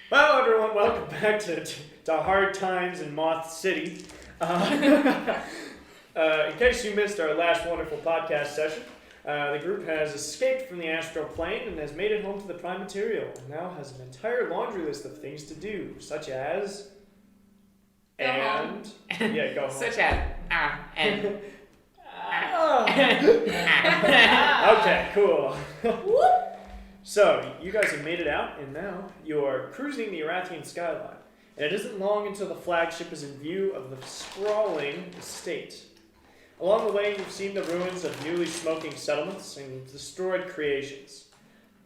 Well, everyone, welcome back to Hard Times in Moth City. In case you missed our last wonderful podcast session, the group has escaped from the astral plane and has made it home to the prime material, and now has an entire laundry list of things to do, such as... Go home. Yeah, go home. Such as... and... Okay, cool. So, you guys have made it out, and now you are cruising the Wrathtree skyline. And it isn't long until the flagship is in view of the sprawling estate. Along the way, you've seen the ruins of newly smoking settlements and destroyed creations.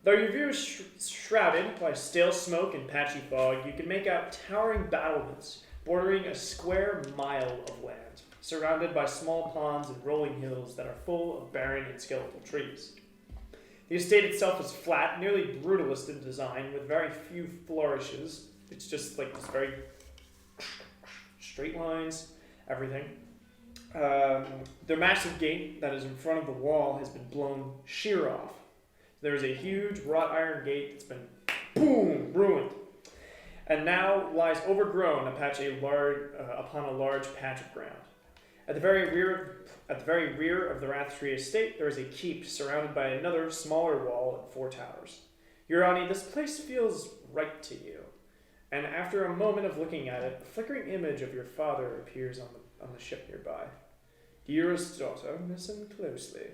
Though your view is shrouded by stale smoke and patchy fog, you can make out towering battlements bordering a square mile of land, surrounded by small ponds and rolling hills that are full of barren and skeletal trees. The estate itself is flat, nearly brutalist in design, with very few flourishes. It's just like this very straight lines, everything. The massive gate that is in front of the wall has been blown sheer off. There is a huge wrought iron gate that's been, boom, ruined, and now lies overgrown upon a large patch of ground. At the very rear of the Wrathtree estate, there is a keep surrounded by another smaller wall and 4 towers. Urani, this place feels right to you. And after a moment of looking at it, a flickering image of your father appears on the ship nearby. Dearest daughter, listen closely.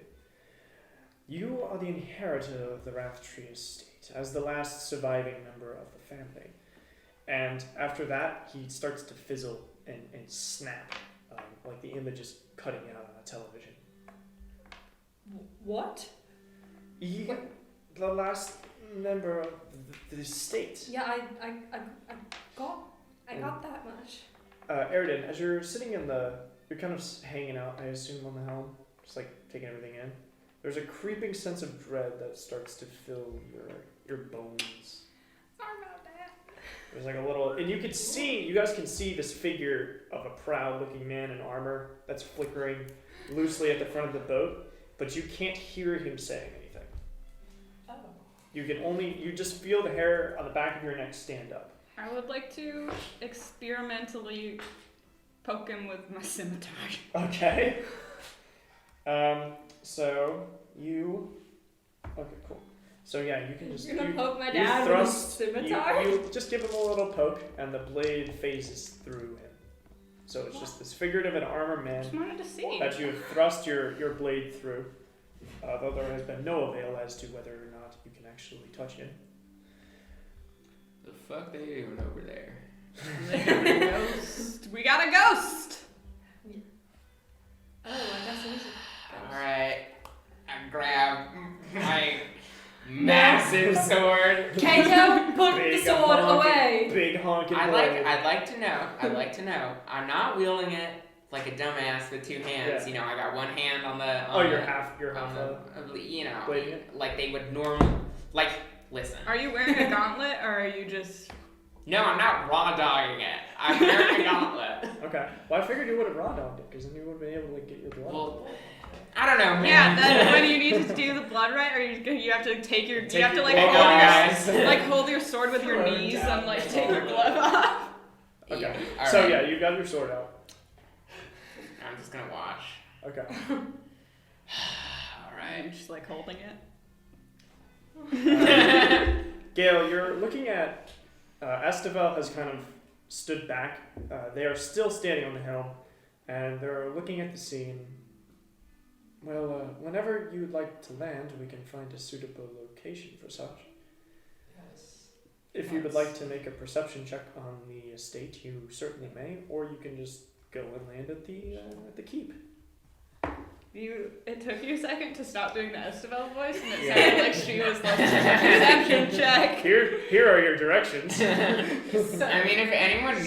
You are the inheritor of the Wrathtree estate, as the last surviving member of the family. And after that, he starts to fizzle and snap. Like the image is cutting out on a television. What? The last member of the estate. Yeah, I got that much. Aridin, as you're sitting you're kind of hanging out, I assume, on the helm, just like taking everything in. There's a creeping sense of dread that starts to fill your bones. Sorry about that. There's like a little, and you guys can see this figure of a proud-looking man in armor that's flickering loosely at the front of the boat, but you can't hear him saying anything. Oh. You just feel the hair on the back of your neck stand up. I would like to experimentally poke him with my scimitar. Okay. Okay, cool. So yeah, you can just... You're gonna poke my dad with a scimitar? You just give him a little poke, and the blade phases through him. So it's just this figurative and armor man Just wanted to see. that you have thrust your blade through, though there has been no avail as to whether or not you can actually touch him. The fuck they doing over there? Ghost. We got a ghost! Oh, I guess it is. Alright. I grab my massive sword. Kato, put the sword away! Big honking I'd blade. like to know. I'm not wielding it like a dumbass with 2 hands. Yeah. You know, I got one hand on the... You're half you know, blading it? like they would normally... Like, listen. Are you wearing a gauntlet, or are you just... No, I'm not raw dogging it. I'm wearing a gauntlet. Okay. Well, I figured you would have raw dogged it, because then you would have been able to get your blood. Well, I don't know, man. Yeah, then when you need to do the blood right, or you have to take your... you have to, like, hold your sword with your knees and, like, take your glove off. Okay. Yeah. So Right. yeah, you got your sword out. I'm just gonna watch. Okay. Alright. I'm just, like, holding it. Gail, you're looking at Esteval has kind of stood back. They are still standing on the helm, and they're looking at the scene. Well, whenever you'd like to land, we can find a suitable location for such. Yes. If you would like to make a perception check on the estate, you certainly may, or you can just go and land at the keep. It took you a second to stop doing the Esteval voice, and it Yeah. sounded like she was like, perception check. Here are your directions. I mean, if anyone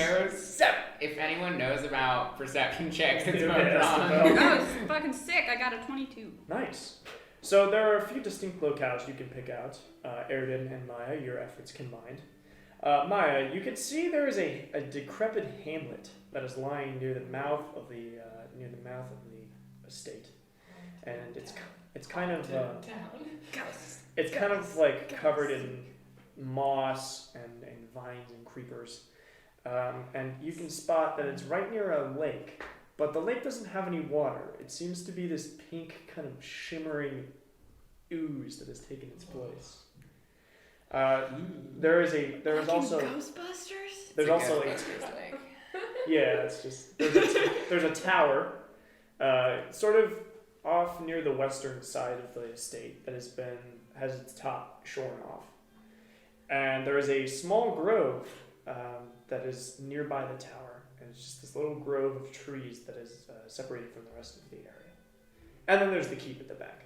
knows about perception checks, it's Yeah, what Esteval. Oh, it's fucking sick. I got a 22. Nice. So there are a few distinct locales you can pick out. Aridin and Maya, your efforts combined. Maya, you can see there is a decrepit hamlet that is lying near the mouth of the estate, and it's kind of like covered in moss and vines and creepers. And you can spot that it's right near a lake, but the lake doesn't have any water. It seems to be this pink kind of shimmering ooze that has taken its place. There is also Ghostbusters. there's also it's just there's a tower, sort of off near the western side of the estate that has its top shorn off, and there is a small grove that is nearby the tower, and it's just this little grove of trees that is separated from the rest of the area, and then there's the keep at the back.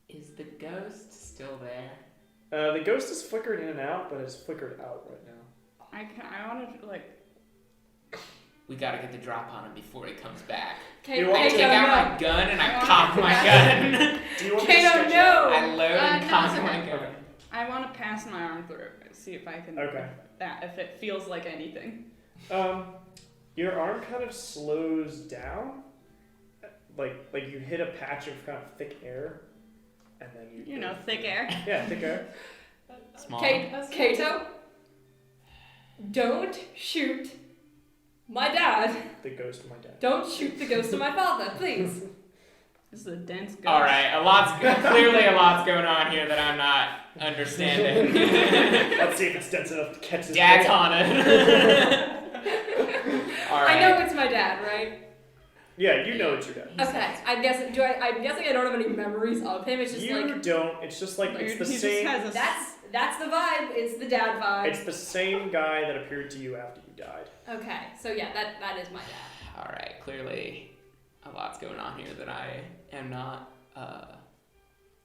Is the ghost still there? The ghost is flickered in and out, but is flickered out right now. I want to like. We gotta get the drop on him before he comes back. Okay, I take out my gun and I cock my gun. Do you want Kato, to no! I load and no, cock it's my okay. gun. I want to pass my arm through it. See if I can. Okay. If it feels like anything. Your arm kind of slows down, like you hit a patch of kind of thick air, and then You know, thick air. Yeah, thick air. Small. Kato, don't shoot my dad. The ghost of my dad. Don't shoot the ghost of my father, please. This is a dense ghost. All right, clearly a lot's going on here that I'm not understanding. Let's see if it's dense enough to catch this. Dad's ball. haunted. All right. I know it's my dad, right? Yeah, you know it's your dad. Okay, I'm guessing I don't have any memories of him. It's just You don't. It's just like it's the He same. just has a that's the vibe. It's the dad vibe. It's the same guy that appeared to you after you died. Okay, so yeah, that is my dad. All right, clearly a lot's going on here that I am not.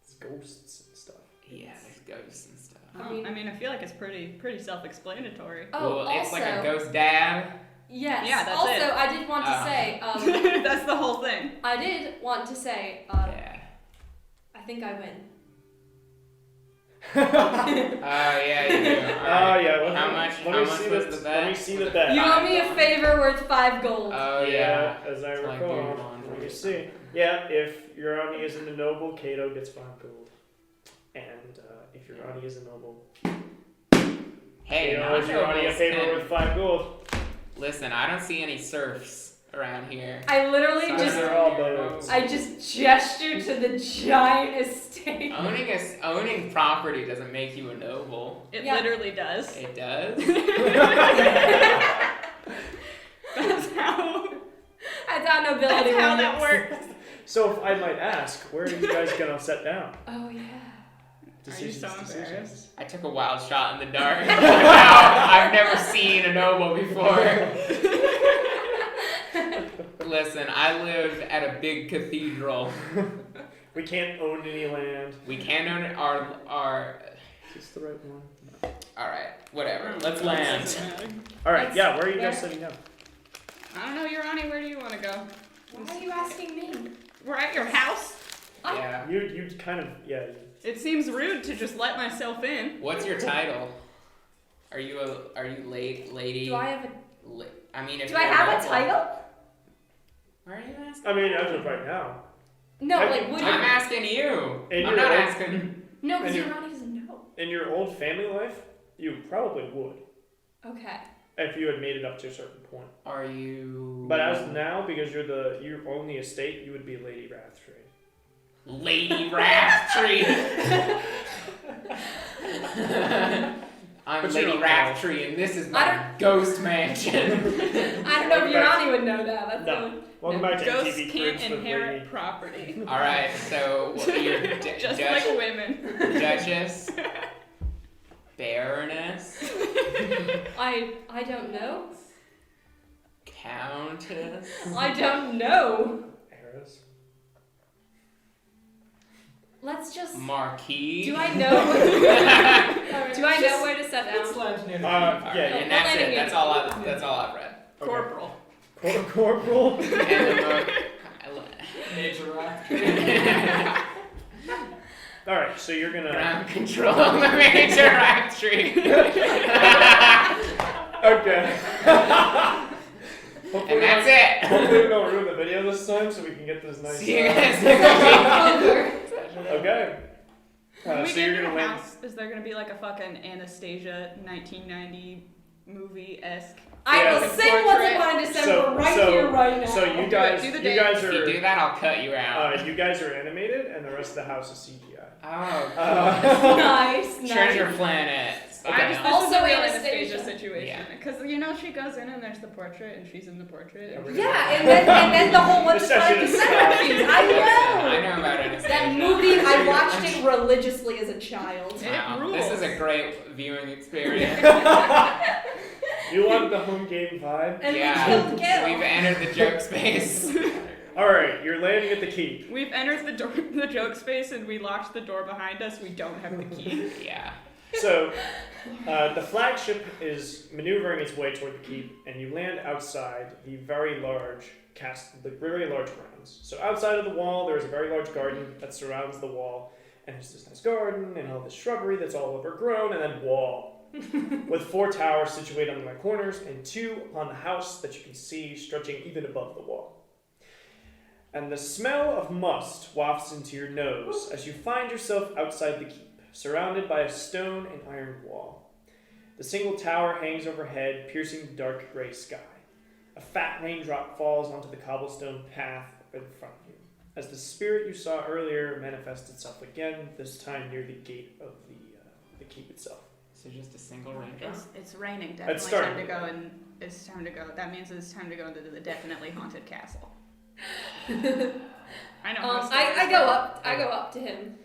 It's ghosts and stuff. Yeah, there's ghosts and stuff. I mean, I feel like it's pretty self-explanatory. Oh, well, also, it's like a ghost dad. Yes. Yeah, that's also, it. I did want to say. That's the whole thing. I did want to say. Yeah. I think I win. Oh yeah, you do. All Oh right. yeah. How much was the bet? Let me see the bet. You owe me a favor worth 5 gold. Oh yeah. As I It's like recall. weird laundry. Let me see. Yeah, if your army isn't a noble, Kato gets 5 gold. And if your army is a noble, Hey, Kato owes your army a favor worth 5 gold. Listen, I don't see any serfs around here. I literally Sorry. just. They're all bows. I just gestured to the giant estate. Owning property doesn't make you a noble. It Yeah. literally does. It does. That's how. That's how nobility That's how that works. So if I might ask, where are you guys gonna set down? Oh yeah. Are you so embarrassed? I took a wild shot in the dark. I've never seen a noble before. Listen, I live at a big cathedral. We can't own any land. We can't own our. Is this the right one? All right, whatever. Let's land. All right. Let's- Yeah. Where are you guys where- setting down? I don't know, Urani, where do you want to go? Why are you asking me? We're at your house? Yeah. You kind of It seems rude to just let myself in. What's your title? Are you lady? Do I have a? I mean, if Do I you're have a noble- title? Why are you asking? I mean, as of right now. No, I- like would I'm you? asking you. And I'm you're not old- asking. No, because and you- Ronnie doesn't know. In your old family life, you probably would Okay. if you had made it up to a certain point. Are you? But as of now, because you own the estate, you would be Lady Wrathtree. Lady Wrathtree. I'm But Lady you're Wrathtree, and this is I my ghost mansion. I don't know if Welcome back. Ronnie would know that. That's No. the Welcome No. back to Ghosts MTV can't Cribs with inherit Lady. property. All right, so you're Just like women. Duchess, Baroness, I don't know. Countess. I don't know. Eras. Let's just. Marquis. Do I know? Do I know where to set down? Yeah. And that's it. That's all I've read. Okay. Corporal. Corporal. And the Major Wrathtree. All right. So you're gonna. ground control the major Wrathtree. Okay. And that's it. Hopefully we don't ruin the video this time, so we can get this nice. See you guys next week. Okay. When we So get you're to the gonna land. house, is there gonna be like a fucking Anastasia 1990 movie-esque? I will Like a sing Once portrait. Upon a December here, right now. So you guys, Do the you dance. guys If you do are, that, I'll cut you out. you guys are animated, and the rest of the house is CGI. Oh, Nice, nice. treasure planets. Okay. I just, this Also is a real Anastasia. Anastasia situation. Because, you know, she goes in and there's the portrait and she's in the portrait. And Yeah, and then the whole Once The Upon a session is December stopped. scenes. I know. I know about Anastasia. That movie, I watched it religiously as a child. It Wow, rules. this is a great viewing experience. You want the home game vibe? And Yeah. we killed Gil. We've entered the joke space. All right, you're landing at the keep. We've entered the joke space and we locked the door behind us. We don't have the key. Yeah. So, the flagship is maneuvering its way toward the keep, and you land outside the very large grounds. So outside of the wall, there's a very large garden that surrounds the wall, and there's this nice garden and all this shrubbery that's all overgrown, and then wall. With 4 towers situated on the corners and 2 upon the house that you can see stretching even above the wall. And the smell of must wafts into your nose as you find yourself outside the keep, surrounded by a stone and iron wall. The single tower hangs overhead, piercing the dark gray sky. A fat raindrop falls onto the cobblestone path in front of you, as the spirit you saw earlier manifests itself again, this time near the gate of the keep itself. So just a single raindrop? It's raining. It's Definitely starting time to to go and it's time to go. That means it's time to go into the definitely haunted castle. I know. how scary I it go is. up. I go up to him.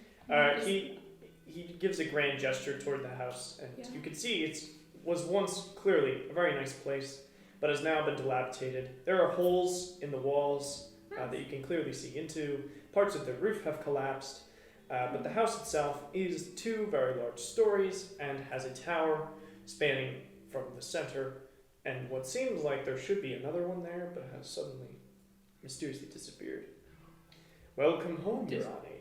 He gives a grand gesture toward the house, and Yeah. you can see it was once clearly a very nice place, but has now been dilapidated. There are holes in the walls that you can clearly see into. Parts of the roof have collapsed, but the house itself is 2 very large stories and has a tower spanning from the center, and what seems like there should be another one there, but has suddenly mysteriously disappeared. Welcome home, Ronnie.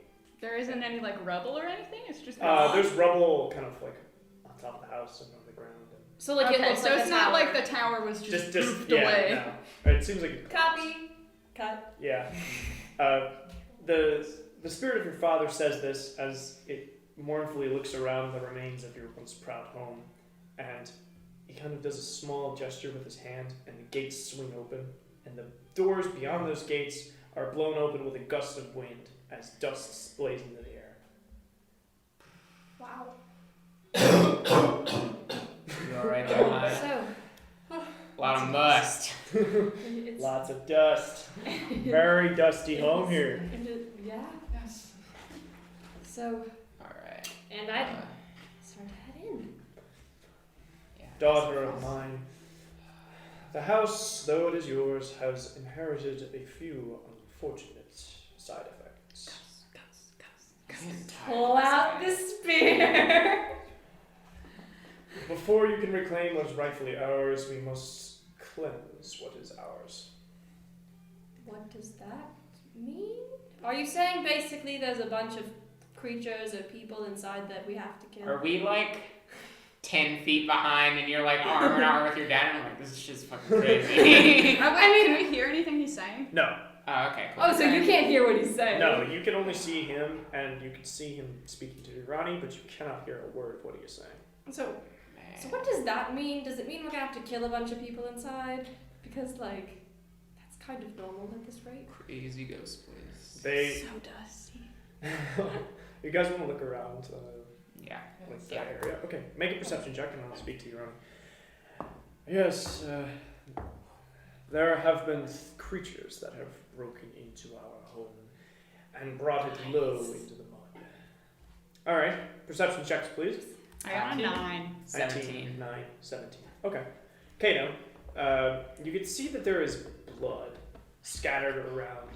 There isn't any like rubble or anything. It's just. There's rubble kind of like on top of the house and on the ground. So like it Okay, looks so like it's a not tower. like the tower was just moved yeah, away. no. It seems like Copy. Cut. yeah. The spirit of your father says this as it mournfully looks around the remains of your once proud home, and he kind of does a small gesture with his hand, and the gates swing open, and the doors beyond those gates are blown open with a gust of wind as dust splays into the air. Wow. You alright there, Maya? So. A lot of must. It's, Lots of dust. Very dusty home here. Yeah. Yes. So, Alright. and I start to head in. Yeah. Daughter of mine, the house, though it is yours, has inherited a few unfortunate side effects. Pull out the spear. Before you can reclaim what is rightfully ours, we must cleanse what is ours. What does that mean? Are you saying basically there's a bunch of creatures or people inside that we have to kill? Are we like 10 feet behind and you're like arm in arm with your dad? And I'm like, this is just fucking crazy. Can we hear anything he's saying? No, Oh, okay, cool. Oh, so you can't hear what he's saying. no, you can only see him, and you can see him speaking to Ronnie, but you cannot hear a word of what he is saying. So what does that mean? Does it mean we're gonna have to kill a bunch of people inside? Because like, that's kind of normal at this rate. Crazy ghost place. They, So dusty. you guys want to look around, Yeah. like Yeah. that area? Okay, make a perception check, and I'll speak to you, Ronnie. Yes, there have been creatures that have broken into our home and brought it low into the mud. All right, perception checks, please. I got a 9. 17. 9, 17. Okay. Kato, you can see that there is blood scattered around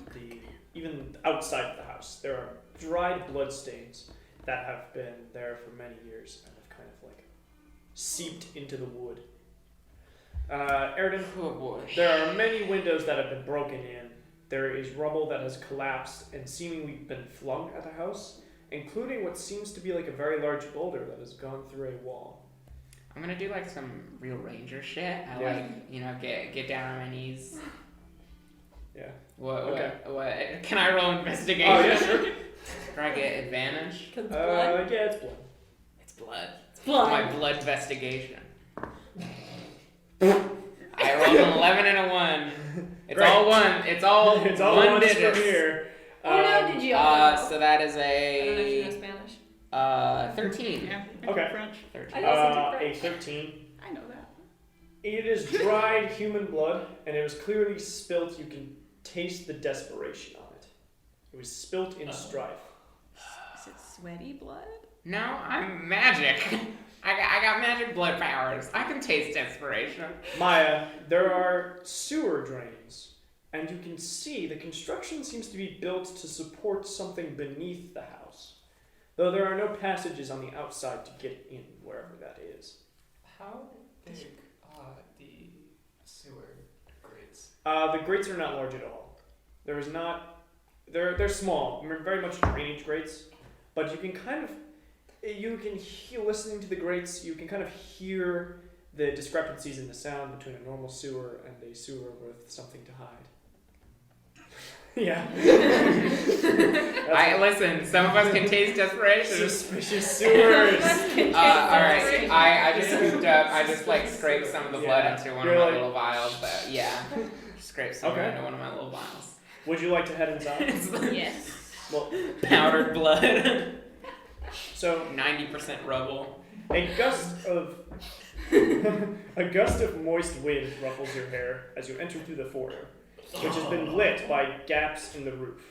even outside of the house. There are dried blood stains that have been there for many years and have kind of like seeped into the wood. Erden, Oh boy. there are many windows that have been broken in. There is rubble that has collapsed and seemingly been flung at the house, including what seems to be like a very large boulder that has gone through a wall. I'm gonna do like some real ranger shit. I Yeah. like, you know, get down on my knees. Yeah. What? Okay. What? Can I roll investigation? Oh, yeah, sure. Do I get advantage? 'Cause it's blood. Yeah, it's blood. It's blood. It's blood. My blood investigation. I rolled an 11 and a 1. It's Great. all one. It's all It's all one ones digits. from here. Oh no, did you? So that is I don't know if you know Spanish. 13. Yeah. Okay. French. 13. I also A did French. 13. I know that. It is dried human blood, and it was clearly spilt. You can taste the desperation on it. It was spilt in strife. Is it sweaty blood? No, I'm magic. I got magic blood powers. I can taste desperation. Maya, there are sewer drains, and you can see the construction seems to be built to support something beneath the house, though there are no passages on the outside to get in, wherever that is. How big are the sewer grates? The grates are not large at all. There is not. They're small. They're very much drainage grates, but you can kind of. You can hear, listening to the grates, you can kind of hear the discrepancies in the sound between a normal sewer and a sewer with something to hide. Yeah. I listen. Some of us can taste desperation. Suspicious sewers. All right. I just scooped up. I just like scraped some of the blood Yeah. into one You're of my like- little vials. But yeah, scraped some Okay. into one of my little vials. Would you like to head inside? It's like Yes. Well, powdered blood. so 90% rubble. a gust of moist wind ruffles your hair as you enter through the foyer, which has been lit by gaps in the roof.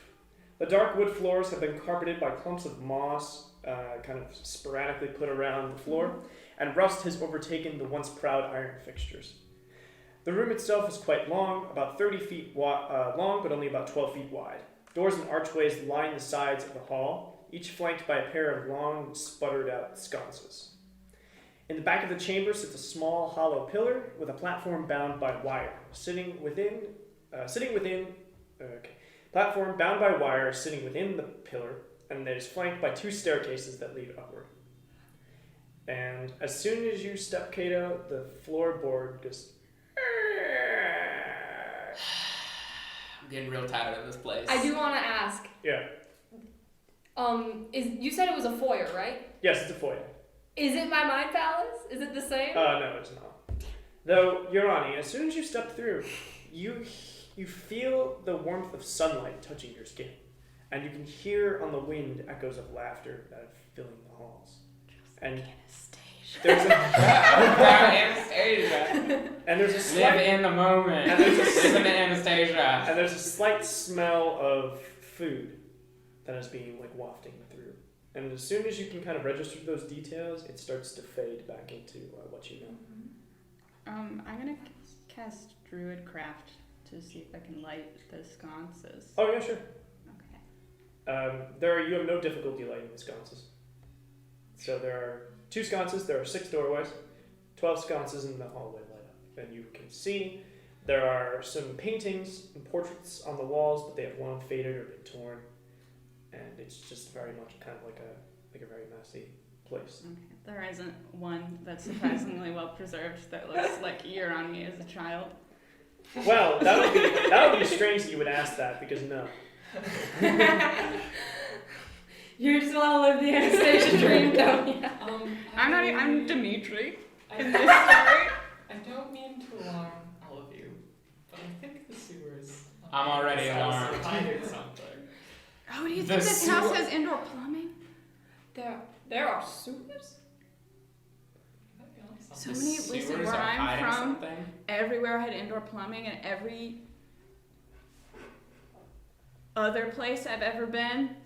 The dark wood floors have been carpeted by clumps of moss, kind of sporadically put around the floor, and rust has overtaken the once proud iron fixtures. The room itself is quite long, about 30 feet long, but only about 12 feet wide. Doors and archways line the sides of the hall, each flanked by a pair of long, sputtered-out sconces. In the back of the chamber sits a small, hollow pillar with a platform bound by wire, platform bound by wire sitting within the pillar, and it is flanked by two staircases that lead upward. And as soon as you step, Kato, the floorboard goes. I'm getting real tired of this place. I do want to ask. Yeah. You said it was a foyer, right? Yes, it's a foyer. Is it my mind palace? Is it the same? No, it's not. Though, Yorani, as soon as you step through, you feel the warmth of sunlight touching your skin, and you can hear on the wind echoes of laughter that are filling the halls. And there's Anastasia. and there's a Live slight in the moment. And there's a- Listen to Anastasia. and there's a slight smell of food that is being like wafting through. And as soon as you can kind of register those details, it starts to fade back into what you know. I'm gonna cast Druidcraft to see if I can light the sconces. Oh yeah, sure. Okay. You have no difficulty lighting the sconces. So there are 2 sconces, there are 6 doorways, 12 sconces in the hallway light up. And you can see there are some paintings and portraits on the walls, but they have long faded or been torn. And it's just very much kind of like a very messy place. Okay. There isn't one that's surprisingly well preserved that looks like Yorani as a child. Well, that would be strange that you would ask that, because no. You just want to live the Anastasia dream, don't you? I'm Dimitri in this story. I don't mean to alarm all of you, but I think the sewers. I'm already this house are alarmed. hiding something. Oh, do you The think this house sewer- has indoor plumbing? There are sewers? So The many, listen, sewers where are I'm hiding from, something. everywhere had indoor plumbing, and every other place I've ever been,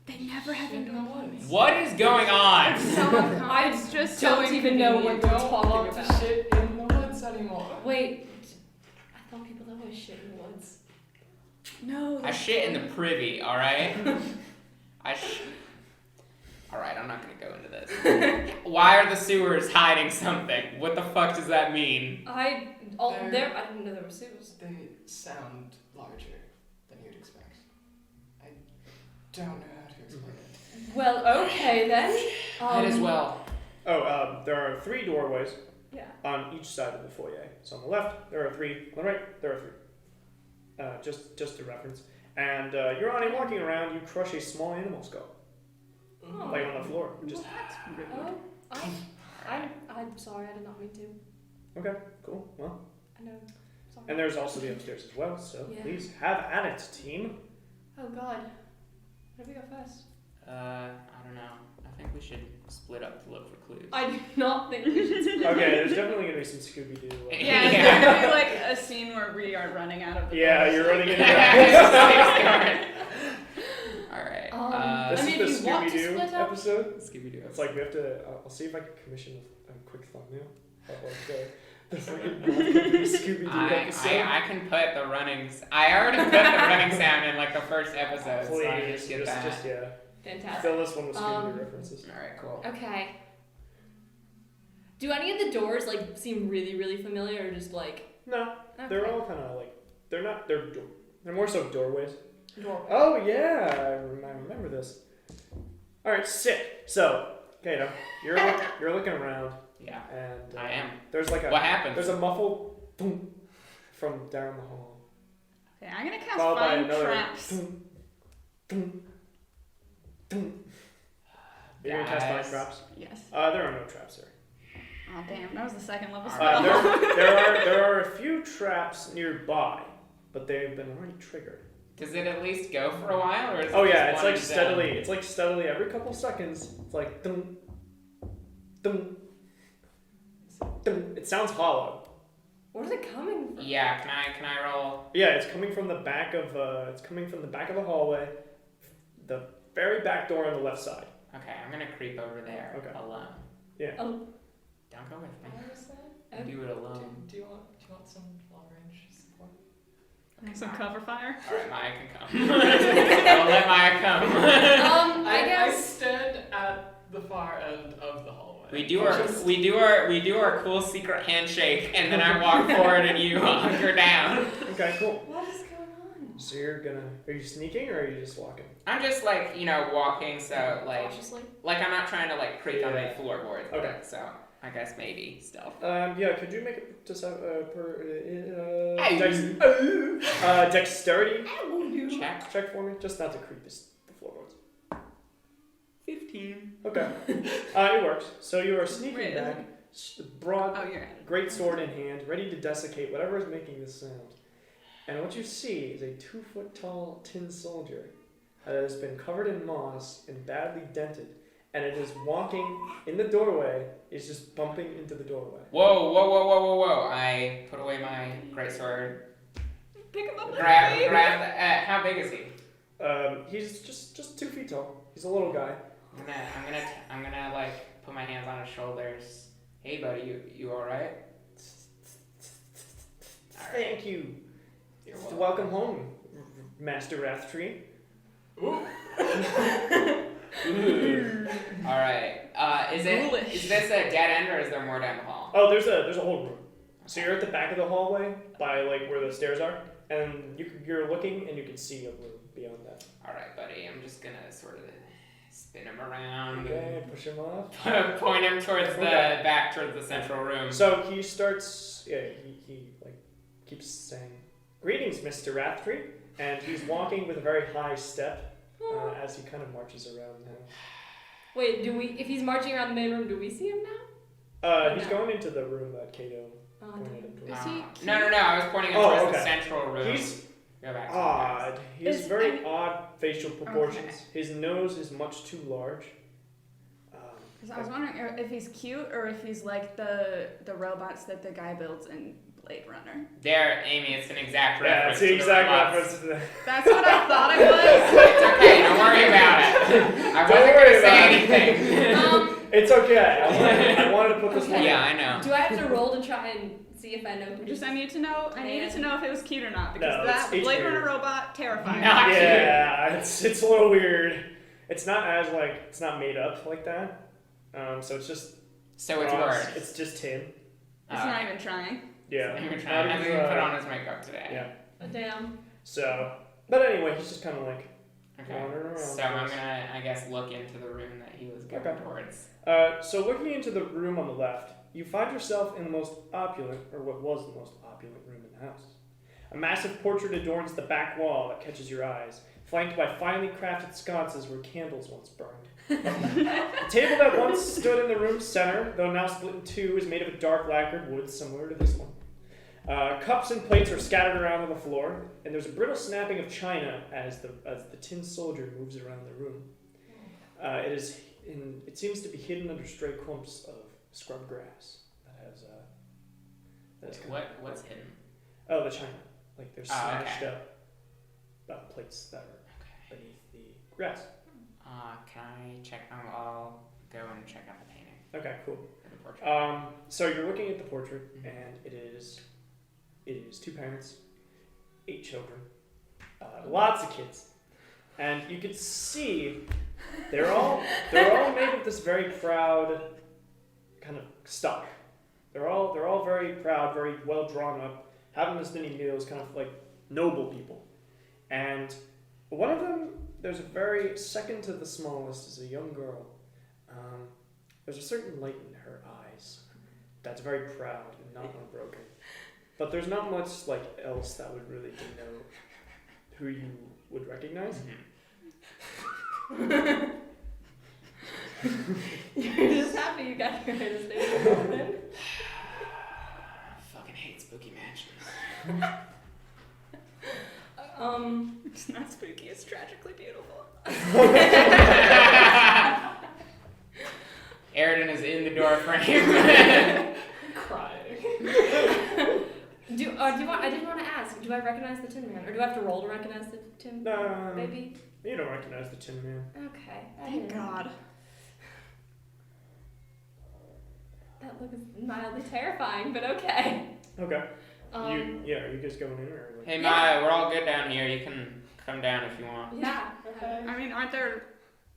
they never have In the indoor plumbing. woods. What is going on? It's so uncomfortable. It's just so don't even know what inconvenient. you're Don't talking want about. to shit in the woods anymore. Wait, I thought people always shit in the woods. No. I that's shit in the fine. privy, alright? Alright, I'm not gonna go into this. Why are the sewers hiding something? What the fuck does that mean? I didn't know there were sewers. They sound larger than you'd expect. I don't know how to explain it. Well, okay then. Might as well. There are 3 doorways Yeah. on each side of the foyer. So on the left, there are 3. On the right, there are 3. Just to reference. And you're on walking around. You crush a small animal skull, Oh. like on the floor. Just Oh, I'm sorry, I did not mean to. okay, cool. Well, I know. Sorry. and there's also the upstairs as well. So Yeah. please have at it, team. Oh God. Where do we go first? I don't know. I think we should split up to look for clues. I do not think we should split. Okay, there's definitely gonna be some Scooby Doo. Yeah, it's gonna be like a scene where we are running out of the Yeah, doors. you're running into Alright. This I mean, is if the you want Scooby to Doo split up- episode. Scooby-Doo. It's like we have to. I'll see if I can commission a quick thumbnail. Of like the freaking Scooby Doo episode. I can put the running. I already put the running sound in like the first episode, so I Please, just get that. just yeah. Fantastic. Fill this one with Scooby Doo references. Alright, cool. Okay. Do any of the doors like seem really, really familiar, or just like? No, they're all kind of like they're not. They're more so doorways. Doorway. Oh yeah, I remember this. All right, sick. So, Kato, you're looking around, Yeah, and I am. there's like What happened? there's a muffled boom from down the hall. Okay, I'm gonna cast Followed by find another traps. boom, boom, boom. You're gonna cast find Guys. traps? Yes. There are no traps there. Oh damn, that was the second level Alright. spell. There are a few traps nearby, but they've been already triggered. Does it at least go for a while, or is it Oh yeah, just it's one like and steadily. done? It's like steadily every couple seconds. It's like dum, dum, dum. It sounds hollow. Where's it coming from? Yeah, can I roll? Yeah, it's coming from the back of the hallway, the very back door on the left side. Okay, I'm gonna creep over there Okay. alone. Yeah. Oh. Don't go with me. Where is that? Do it alone. Do you want some long range support? Some cover fire. Alright, Maya can come. I'll let Maya come. I I guess. stand at the far end of the hallway. We do our cool secret handshake, and then I walk forward and you hunker down. Okay, cool. What is going on? So are you sneaking or are you just walking? I'm just like, walking, so Cautiously. like I'm not trying to like creak on Yeah. any floorboards. Okay. So I guess maybe stealth. Yeah. Could you make it just Ow. dexterity Check. check for me, just not to creep the floorboards. 15. Okay. It works. So you are sneaking Wait, is back, broad, Oh, you're at great sword in hand, ready to desiccate whatever is making this sound. And what you see is a 2-foot-tall tin soldier that has been covered in moss and badly dented, and it is walking in the doorway. Is just bumping into the doorway. Whoa. I put away my greatsword. Pick him up. Grab how big is he? He's just 2 feet tall. He's a little guy. I'm gonna like put my hands on his shoulders. Hey buddy, you alright? Thank you. You're Welcome home, Master Wrathtree. Alright. Is this a dead end or is there more down the hall? Oh, there's a whole room. So you're at the back of the hallway by like where the stairs are, and you're looking and you can see a room beyond that. Alright, buddy, I'm just gonna sort of spin him around Okay, push him off. and point him towards Okay. back towards the central room. So he starts. Yeah, he like keeps saying, "Greetings, Mr. Wrathtree," and he's walking with a very high step as he kind of marches around now. Wait, if he's marching around the main room, do we see him now? He's No. going into the room that Kato Oh, pointed him towards. Is he No, I was pointing him Oh, towards the okay. central room. He's Go back. odd. He has Is- very odd facial proportions. Okay. His nose is much too large. Because I was wondering if he's cute or if he's like the robots that the guy builds in Blade Runner. There, Amy, it's an exact Yeah, reference. it's the to exact robots. reference to that. That's what I thought it was. It's okay, don't worry about it. I Don't wasn't worry gonna say about it. anything. It's okay. I wanted to put this one in. Yeah, I know. Do I have to roll to try and see if I know who Just this I needed to know if it was cute or not because No, that it's Blade weird. Runner robot terrifying. Not cute. Yeah, it's a little weird. It's not as like it's not made up like that. So it's just So it's uh, worse. It's just him. It's not even trying. Yeah. Not even Not trying. Hasn't even, even put on his makeup today. Yeah. Damn. So, but anyway, he's just kind of like Okay. wandering around. So I'm gonna, I guess, look into the room that he was going Okay. towards. So looking into the room on the left, you find yourself in the most opulent, or what was the most opulent room in the house. A massive portrait adorns the back wall that catches your eyes, flanked by finely crafted sconces where candles once burned. The table that once stood in the room's center, though now split in two, is made of a dark lacquered wood similar to this one. Cups and plates are scattered around on the floor, and there's a brittle snapping of china as the tin soldier moves around the room. It seems to be hidden under stray clumps of scrub grass that has What's hidden? Oh, the china. Like they're smashed okay. up plates that are beneath the grass. Can I check? I'll go and check out the painting. Okay, cool. The portrait. So you're looking at the portrait, and it is 2 parents, 8 children, lots of kids, and you can see they're all made of this very proud kind of stuff. They're all very proud, very well drawn up, having this many meals, kind of like noble people. And one of them, there's a very second to the smallest, is a young girl. There's a certain light in her eyes that's very proud and not unbroken. But there's not much else that would really denote who you would recognize. You're just happy you got your hair to stay open. Fucking hate spooky mansions. It's not spooky, it's tragically beautiful. Aridin is in the door frame. Crying. I didn't want to ask. Do I recognize the Tin Man, or do I have to roll to recognize the Tin Baby? You don't recognize the Tin Man. Okay. Thank God. That looks mildly terrifying, but okay. Okay. Are you guys going in or? Hey Maya, we're all good down here. You can come down if you want. Yeah. I mean, aren't there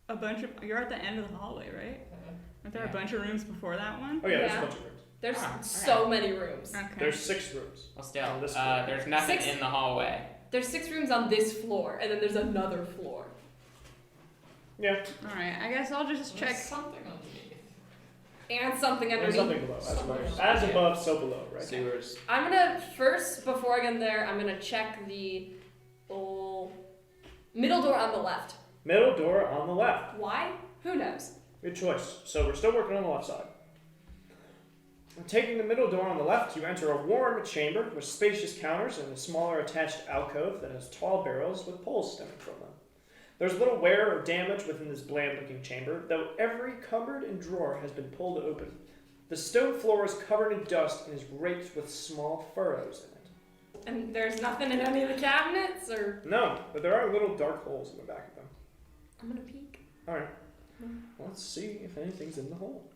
a bunch of... You're at the end of the hallway, right? Aren't there a bunch of rooms before that one? Oh yeah, there's Yeah. a bunch of rooms. There's alright. so many rooms. Okay. There's 6 rooms. Well, still, On this floor. there's nothing 6 in the hallway. There's 6 rooms on this floor, and then there's another floor. Yeah. Alright, I guess I'll just check. There's something underneath. And something There's underneath. something below. As above, so below, right? Sewers. I'm gonna first, before I get in there, I'm gonna check the middle door on the left. Middle door on the left. Why? Who knows? Good choice. So we're still working on the left side. Taking the middle door on the left, you enter a warm chamber with spacious counters and a smaller attached alcove that has tall barrels with poles stemming from them. There's little wear or damage within this bland-looking chamber, though every cupboard and drawer has been pulled open. The stone floor is covered in dust and is raked with small furrows in it. And there's nothing in any of the cabinets, or No, but there are little dark holes in the back of them. I'm gonna peek. All right. Well, let's see if anything's in the hole.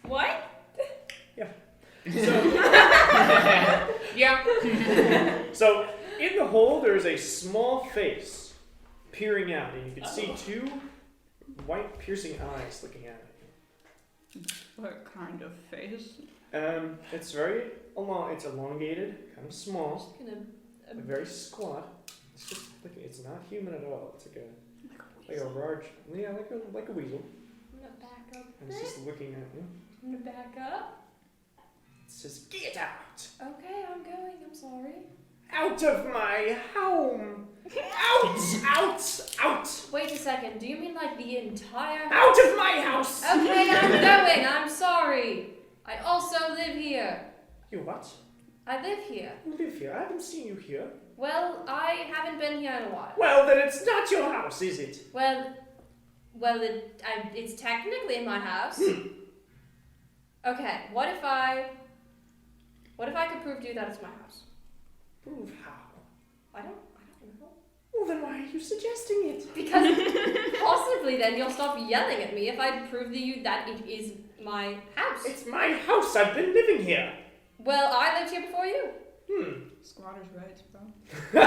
What? Yeah. So, in the hole, there's a small face peering out, and you can see 2 white, piercing eyes looking at it. What kind of face? It's it's elongated, kind of small, Just gonna. very squat. It's just it's not human at all. It's like a large, like a weasel. I'm gonna back up. And it's just looking at you. I'm gonna back up. It says, "Get out! Okay, I'm going. I'm sorry. Out of my home! Out! Out! Out! Wait a second. Do you mean like the entire house? Out of my house!" Okay, I'm going. I'm sorry. I also live here. You what? I live here. You live here. I haven't seen you here. Well, I haven't been here in a while. Well, then it's not your house, is it? Well, it's technically my house. Okay, what if I could prove to you that it's my house? Prove how? I don't know. Well, then why are you suggesting it? Because possibly then you'll stop yelling at me if I prove to you that it is my house. It's my house. I've been living here. Well, I lived here before you. Squatter's rights, bro. Can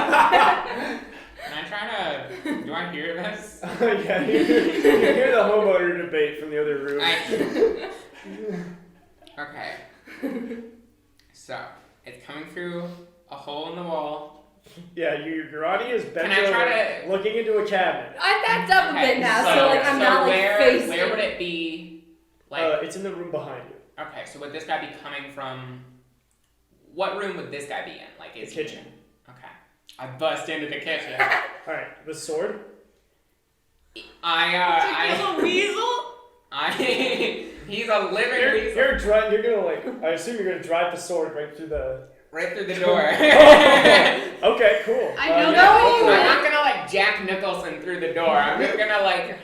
I try to... Do I hear this? Yeah, you hear the homeowner debate from the other room. Okay. So, it's coming through a hole in the wall. Yeah, your audience is bent Can I over, try to- looking into a cabinet. I backed up a bit now, so I'm not facing. Where would it be? Like, It's in the room behind you. okay, so would this guy be coming from? What room would this guy be in? Like, The is kitchen. He, okay. I bust into the kitchen. All right, the sword. Did you kill a weasel? He's a living weasel. You're gonna like. I assume you're gonna drive the sword right through the. Right through the door. Okay, cool. I know I'm not gonna like Jack Nicholson through the door. I'm just gonna like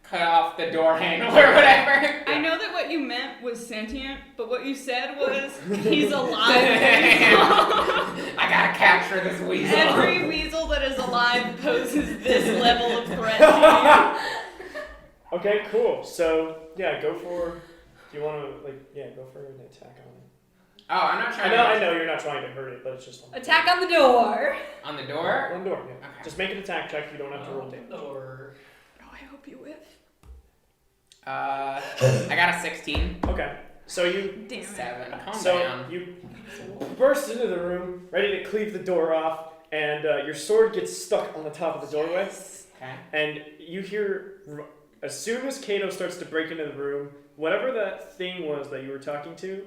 cut off the door handle or whatever. I know that what you meant was sentient, but what you said was he's alive. I gotta capture this weasel. Every weasel that is alive poses this level of threat to Okay, cool. So yeah, go for. Do you want to go for an attack on it? Oh, I'm not trying. I know you're not trying to hurt it, but it's just Attack on the door. On the door. on the door. Yeah. Okay. Just make an attack check. You don't have to roll damage. Or you. Oh, I hope you whiff. I got a 16. Okay. So you. Damn it. 7. Calm So down. you burst into the room, ready to cleave the door off, and your sword gets stuck on the top of the doorway. Okay. And you hear, as soon as Kato starts to break into the room, whatever that thing was that you were talking to,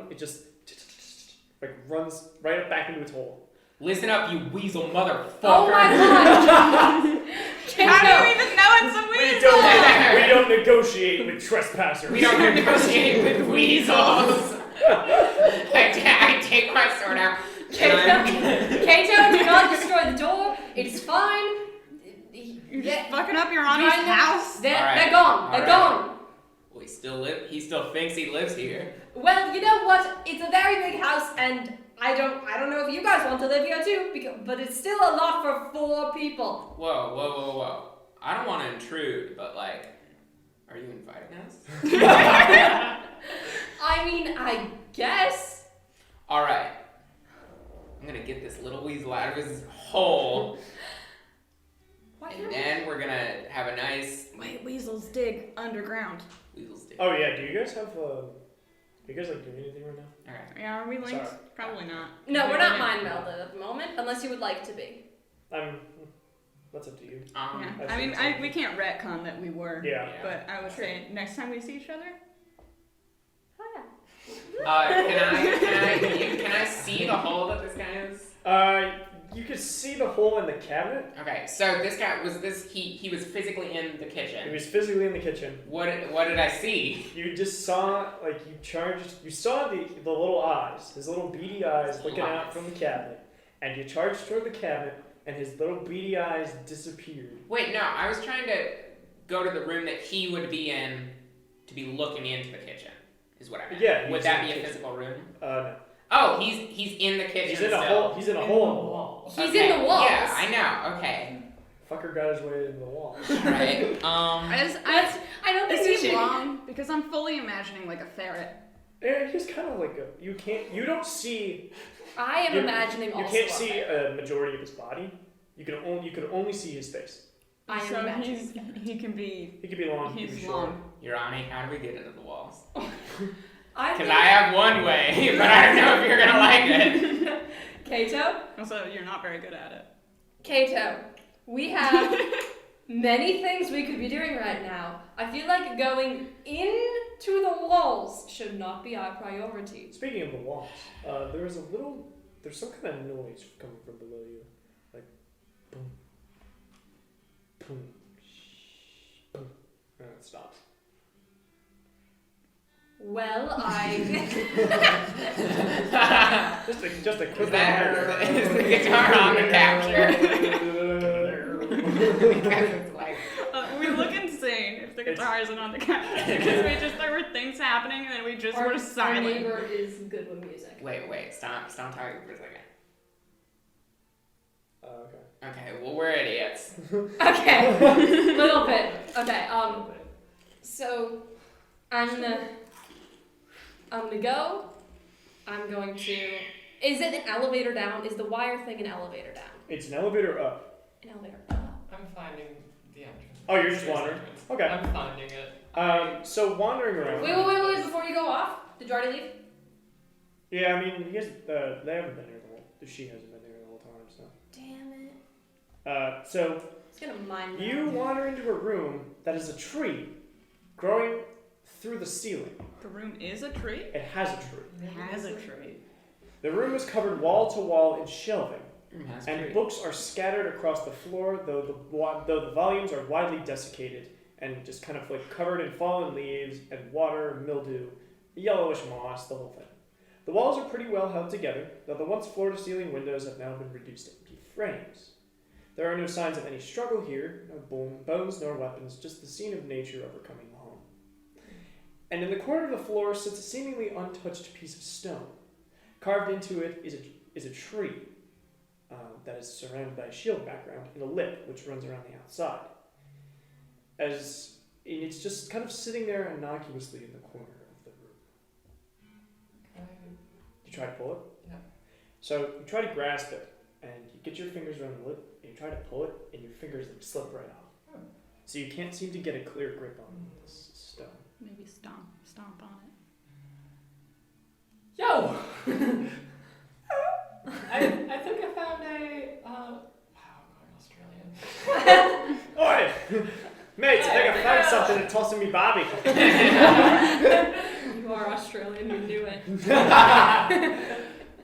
it just runs right up back into its hole. Listen up, you weasel motherfucker. Oh my god! How do you even know it's a We weasel? we don't negotiate with trespassers. We don't negotiate with weasels. I take my sword out. Kato, do not destroy the door. It's fine. You're just fucking up your Ani's house. They're gone. They're gone. Well, he still thinks he lives here. Well, you know what? It's a very big house, and I don't know if you guys want to live here too, but it's still a lot for 4 people. Whoa. I don't want to intrude, but like, are you inviting us? I mean, I guess. Alright. I'm gonna get this little weasel out of his hole, and then we're gonna have a nice... Wait, weasels dig underground. Weasels dig. Oh yeah, do you guys have do you guys doing anything right now? Okay. Yeah, are we linked? Sorry. Probably not. No, we're not mind melded at the moment, unless you would like to be. That's up to you. Yeah. I I mean, think so. we can't retcon that we were. Yeah. But I would say next time we see each other. Oh yeah. Can I see the hole that this guy is? You could see the hole in the cabinet. Okay, so this guy he was physically in the He kitchen. was physically in the kitchen. What did I see? You just saw, you saw the little eyes, his little beady eyes looking out from the cabinet, and you charged toward the cabinet, and his little beady eyes disappeared. Wait, no, I was trying to go to the room that he would be in to be looking into the kitchen, is what I meant. Yeah. Would that be a physical room? No. Oh, he's in the kitchen He's in a still. hole. He's in a hole in the wall. He's in the walls. Yeah, I know. Okay. Fucker got his way into the wall. Right. I don't think we This is should. wrong because I'm fully imagining like a ferret. Yeah, he's kind of like you don't see. I am imagining You also. can't see a majority of his body. You can only see his face. I am So imagining. he can be. He could be long. He could be He's short. long. Urani, how do we get into the walls? I Because I have one way, but I don't know if you're gonna like it. Kato, Also, you're not very good at it. Kato, we have many things we could be doing right now. I feel like going into the walls should not be our priority. Speaking of the walls, there's some kind of noise coming from below you, like boom, boom, boom, and it stops. Well, I. Just a quick Is the guitar on the capture? Because it's like, We look insane if the guitar isn't on the capture because there were things happening and then we just were Our silent. neighbor is good with music. wait, stop talking for a second. Okay. Okay, well we're idiots. Okay, little bit. Okay, so I'm gonna go. I'm going to. Is it an elevator down? Is the wire thing an elevator down? It's an elevator up. An elevator up. I'm finding the entrance. Oh, you're just wandering? Okay. I'm finding it. So wandering around. Wait! Before you go off, did you already leave? Yeah, I mean, they haven't been here the whole. She hasn't been here the whole time, so. Damn it! So It's gonna mind you me. wander into a room that is a tree, growing through the ceiling. The room is a tree? It has a tree. It has a tree. The room is covered wall to wall in shelving, That's And true. books are scattered across the floor, though the volumes are widely desiccated and just kind of like covered in fallen leaves and water, mildew, yellowish moss, the whole thing. The walls are pretty well held together, though the once floor-to-ceiling windows have now been reduced to empty frames. There are no signs of any struggle here, no bones nor weapons, just the scene of nature overcoming the home. And in the corner of the floor sits a seemingly untouched piece of stone. Carved into it is a tree that is surrounded by a shield background and a lip which runs around the outside. It's just kind of sitting there innocuously in the corner of the room. You try to pull it? No. So you try to grasp it, and you get your fingers around the lip, and you try to pull it, and your fingers slip right off. Oh. So you can't seem to get a clear grip on this stone. Maybe stomp on it. Yo! I think I found a wow, I'm going Australian. Oi! Mate, I think I found something and tossing me Bobby. You are Australian, you knew it.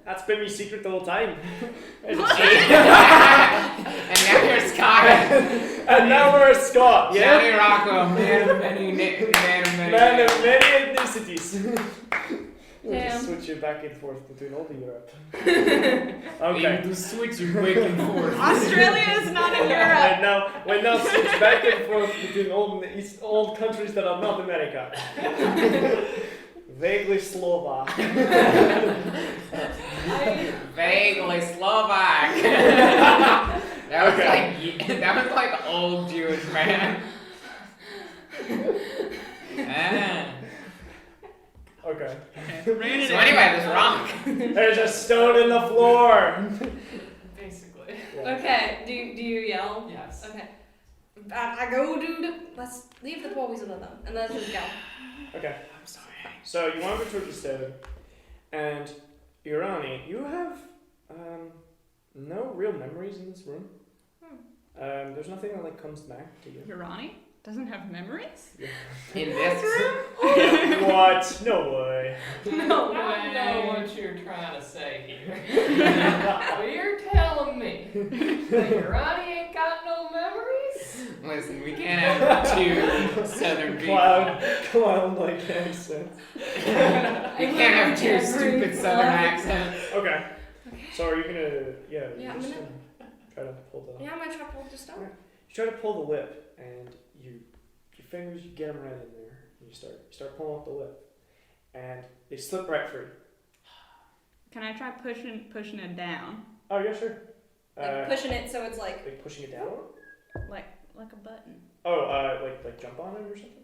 That's been my secret the whole time. And now you're Scottish. And now we're a Scot, yeah? Johnny Rocco, man of many Man of many ethnicities. We'll just Damn. switch you back and forth between all of Europe. Okay. You switch you back and forth. Australia is not in Europe. When now switch back and forth between all countries that are not America. Vaguely Slovak. Vaguely Slovak. That was like old Jewish man. Okay. So anyway, this rock. There's a stone in the floor. Basically. Okay, do you yell? Yes. Okay. I go, dude. Let's leave the boys alone, and let's just go. Okay. I'm sorry. So you wander towards the stone, and Urani, you have no real memories in this room. There's nothing that like comes back to you. Urani doesn't have memories? In this room? What? No way. No I know what you're trying to say here. So you're telling me that Ronnie ain't got no memories? Listen, we can't have two southern people. Clown like accents. We can't have two stupid southern accents. Okay. So are you gonna Yeah, you're I'm just gonna- try to pull the Yeah, I'm gonna try to pull the stone. you try to pull the lip, and your fingers, you get them right in there, and you start pulling up the lip, and they slip right free. Can I try pushing it down? Oh yeah, sure. Like pushing it so it's like. Like pushing it down. Like a button. Oh, like jump on it or something.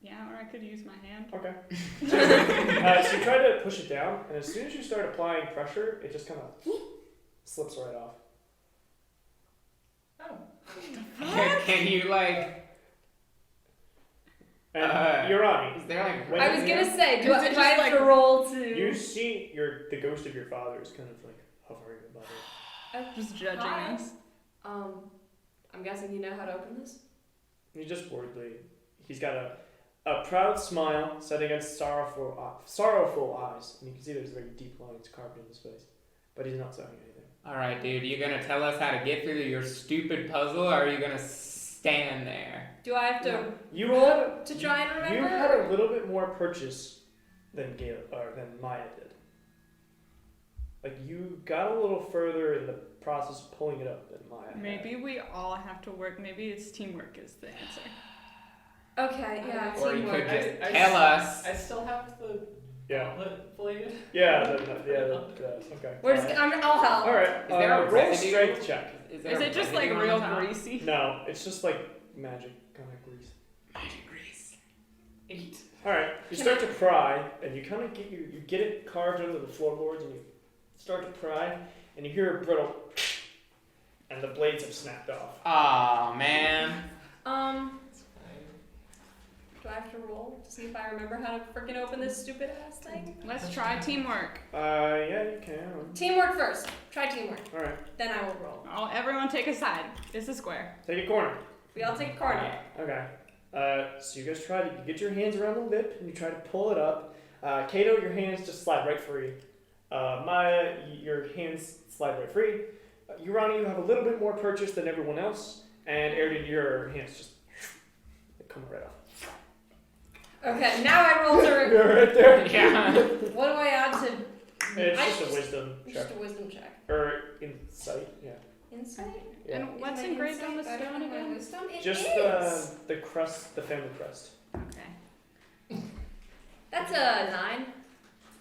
Yeah, or I could use my hand. Okay. So you try to push it down, and as soon as you start applying pressure, it just kind of slips right off. Oh. Can you like? And you're on. Is there like? When I you- was gonna say, do Is I it do I just have to roll to? You see the ghost of your father is kind of like hovering above it. Just judging Hi. us. I'm guessing you know how to open this. He just worriedly, he's got a proud smile set against sorrowful eyes, and you can see there's very deep lines carved in his face, but he's not saying anything. All right, dude. You gonna tell us how to get through your stupid puzzle, or are you gonna stand there? Do I have to You roll had to try and remember? you had a little bit more purchase than than Maya did. Like you got a little further in the process of pulling it up than Maya. had. Maybe we all have to work. Maybe it's teamwork is the answer. Okay, yeah, Or you teamwork. could just I- tell us. I still have the Yeah. gauntlet blade. Okay. We're just, I'll help. All right. Is there a roll a residue? strength check. Is Is it just like real greasy? No, it's just like magic kind of grease. Magic grease. 8. All right. You start to pry, and you kind of get it carved into the floorboards, and you start to pry, and you hear a brittle, and the blades have snapped off. Aw, man. Do I have to roll to see if I remember how to freaking open this stupid ass thing? Let's try teamwork. Yeah, you can. Teamwork first. Try teamwork. All right. Then I will roll. Everyone take a side. It's a square. Take a corner. We all take a card. Okay. So you guys you get your hands around the lip, and you try to pull it up. Kato, your hands just slide right free. Maya, your hands slide right free. Urani, you have a little bit more purchase than everyone else, and Airden, your hands just come right off. Okay, now I roll to. You're right there. Yeah. What do I add to? It's I just a just- wisdom check. Just a wisdom check. Or insight, yeah. Insight. Yeah. And what's Is my engraved on the insight better stone than my again? wisdom? It Just is. the crust, the family crest. Okay. That's a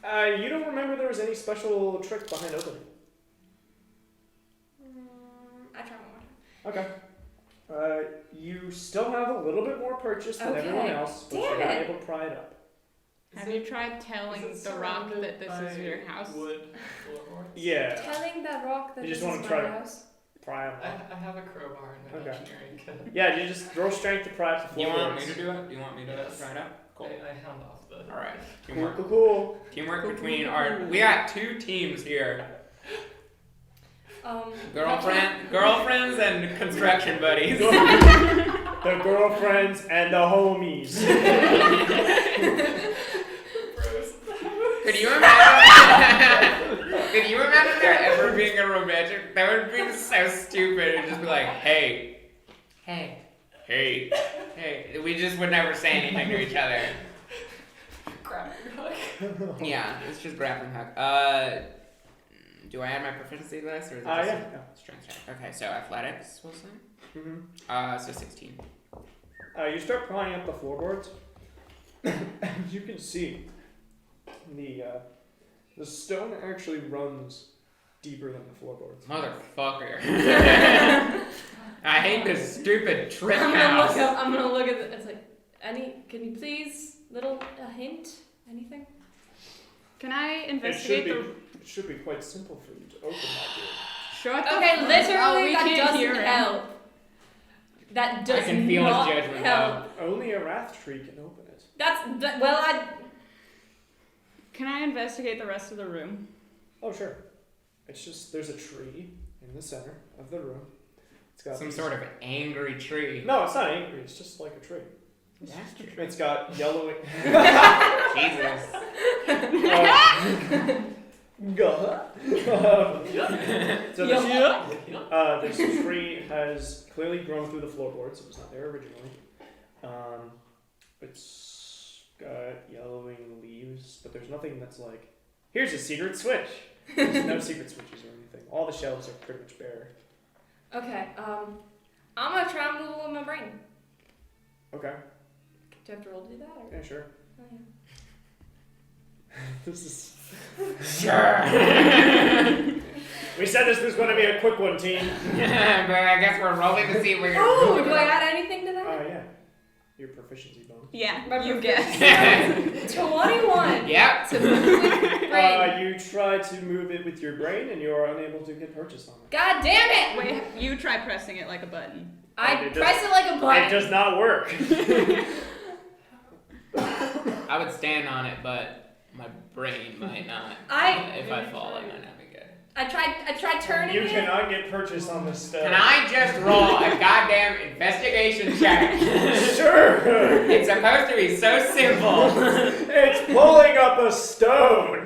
9. You don't remember there was any special trick behind opening. I try one more time. Okay. You still have a little bit more purchase than everyone Okay. else, but Damn you're not it. able to pry it up. Have you tried telling Is it the rock surrounded that this is by your house? Wood floorboards? Yeah. Telling that rock that You this just wanna is try my to- house. Pry them up. I have a crowbar in my Okay. engineering kit. Yeah, you just throw strength to pry up the You floor. want me to do it? Do you want me to Yes. try it out? Cool. I hound off the. Alright. Cool, Teamwork. cool. Teamwork between our. We got 2 teams here. Girlfriends and construction buddies. The girlfriends and the homies. Could you imagine? Could you imagine there ever being a romantic? That would be so stupid. It'd just be like, hey, hey, hey, hey. We just would never say anything to each other. Yeah, it's just grappling hook. Do I add my proficiency to this, or is it just Yeah. strength check? Okay, so athletics, we'll say. Mm-hmm. So 16. You start prying up the floorboards, and you can see the stone actually runs deeper than the floorboards. Motherfucker. I hate this stupid trick I'm house. gonna look at it. It's like, can you please, a hint? Anything? Can I It investigate the? should be quite simple for you to open that door. Shut the Okay, fuck- literally Oh, we that can't hear doesn't him. help. That does I can feel not his judgment help. Only a Wrathtree can open it. Can I investigate the rest of the room? Oh, sure. It's just, there's a tree in the center of the room. It's got Some these- sort of angry tree. No, it's not angry. It's just like a tree. That's the tree. It's got yellowing. Jesus. So this tree has clearly grown through the floorboards. It was not there originally. It's got yellowing leaves, but there's nothing that's like, here's a secret switch. There's no secret switches or anything. All the shelves are pretty much bare. Okay, I'm gonna try and move with my brain. Okay. Do I have to roll to do that? Or? Yeah, sure. Oh, yeah. This is. Sure. We said this was going to be a quick one, team. But I guess we're rolling to see if we're Oh, gonna do I add anything to that? Oh, yeah. Your proficiency bonus. Yeah, My you proficiency guess. 21. Yep. To move with brain. You try to move it with your brain, and you are unable to get purchase on it. God damn it! Wait, you try pressing it like a button. I It press it like a It button. does not work. I would stand on it, but my brain might not. I If I fall, it might not be good. I tried turning You it. cannot get purchase on this stuff. Can I just roll a goddamn investigation check? Sure. It's supposed to be so simple. It's pulling up a stone.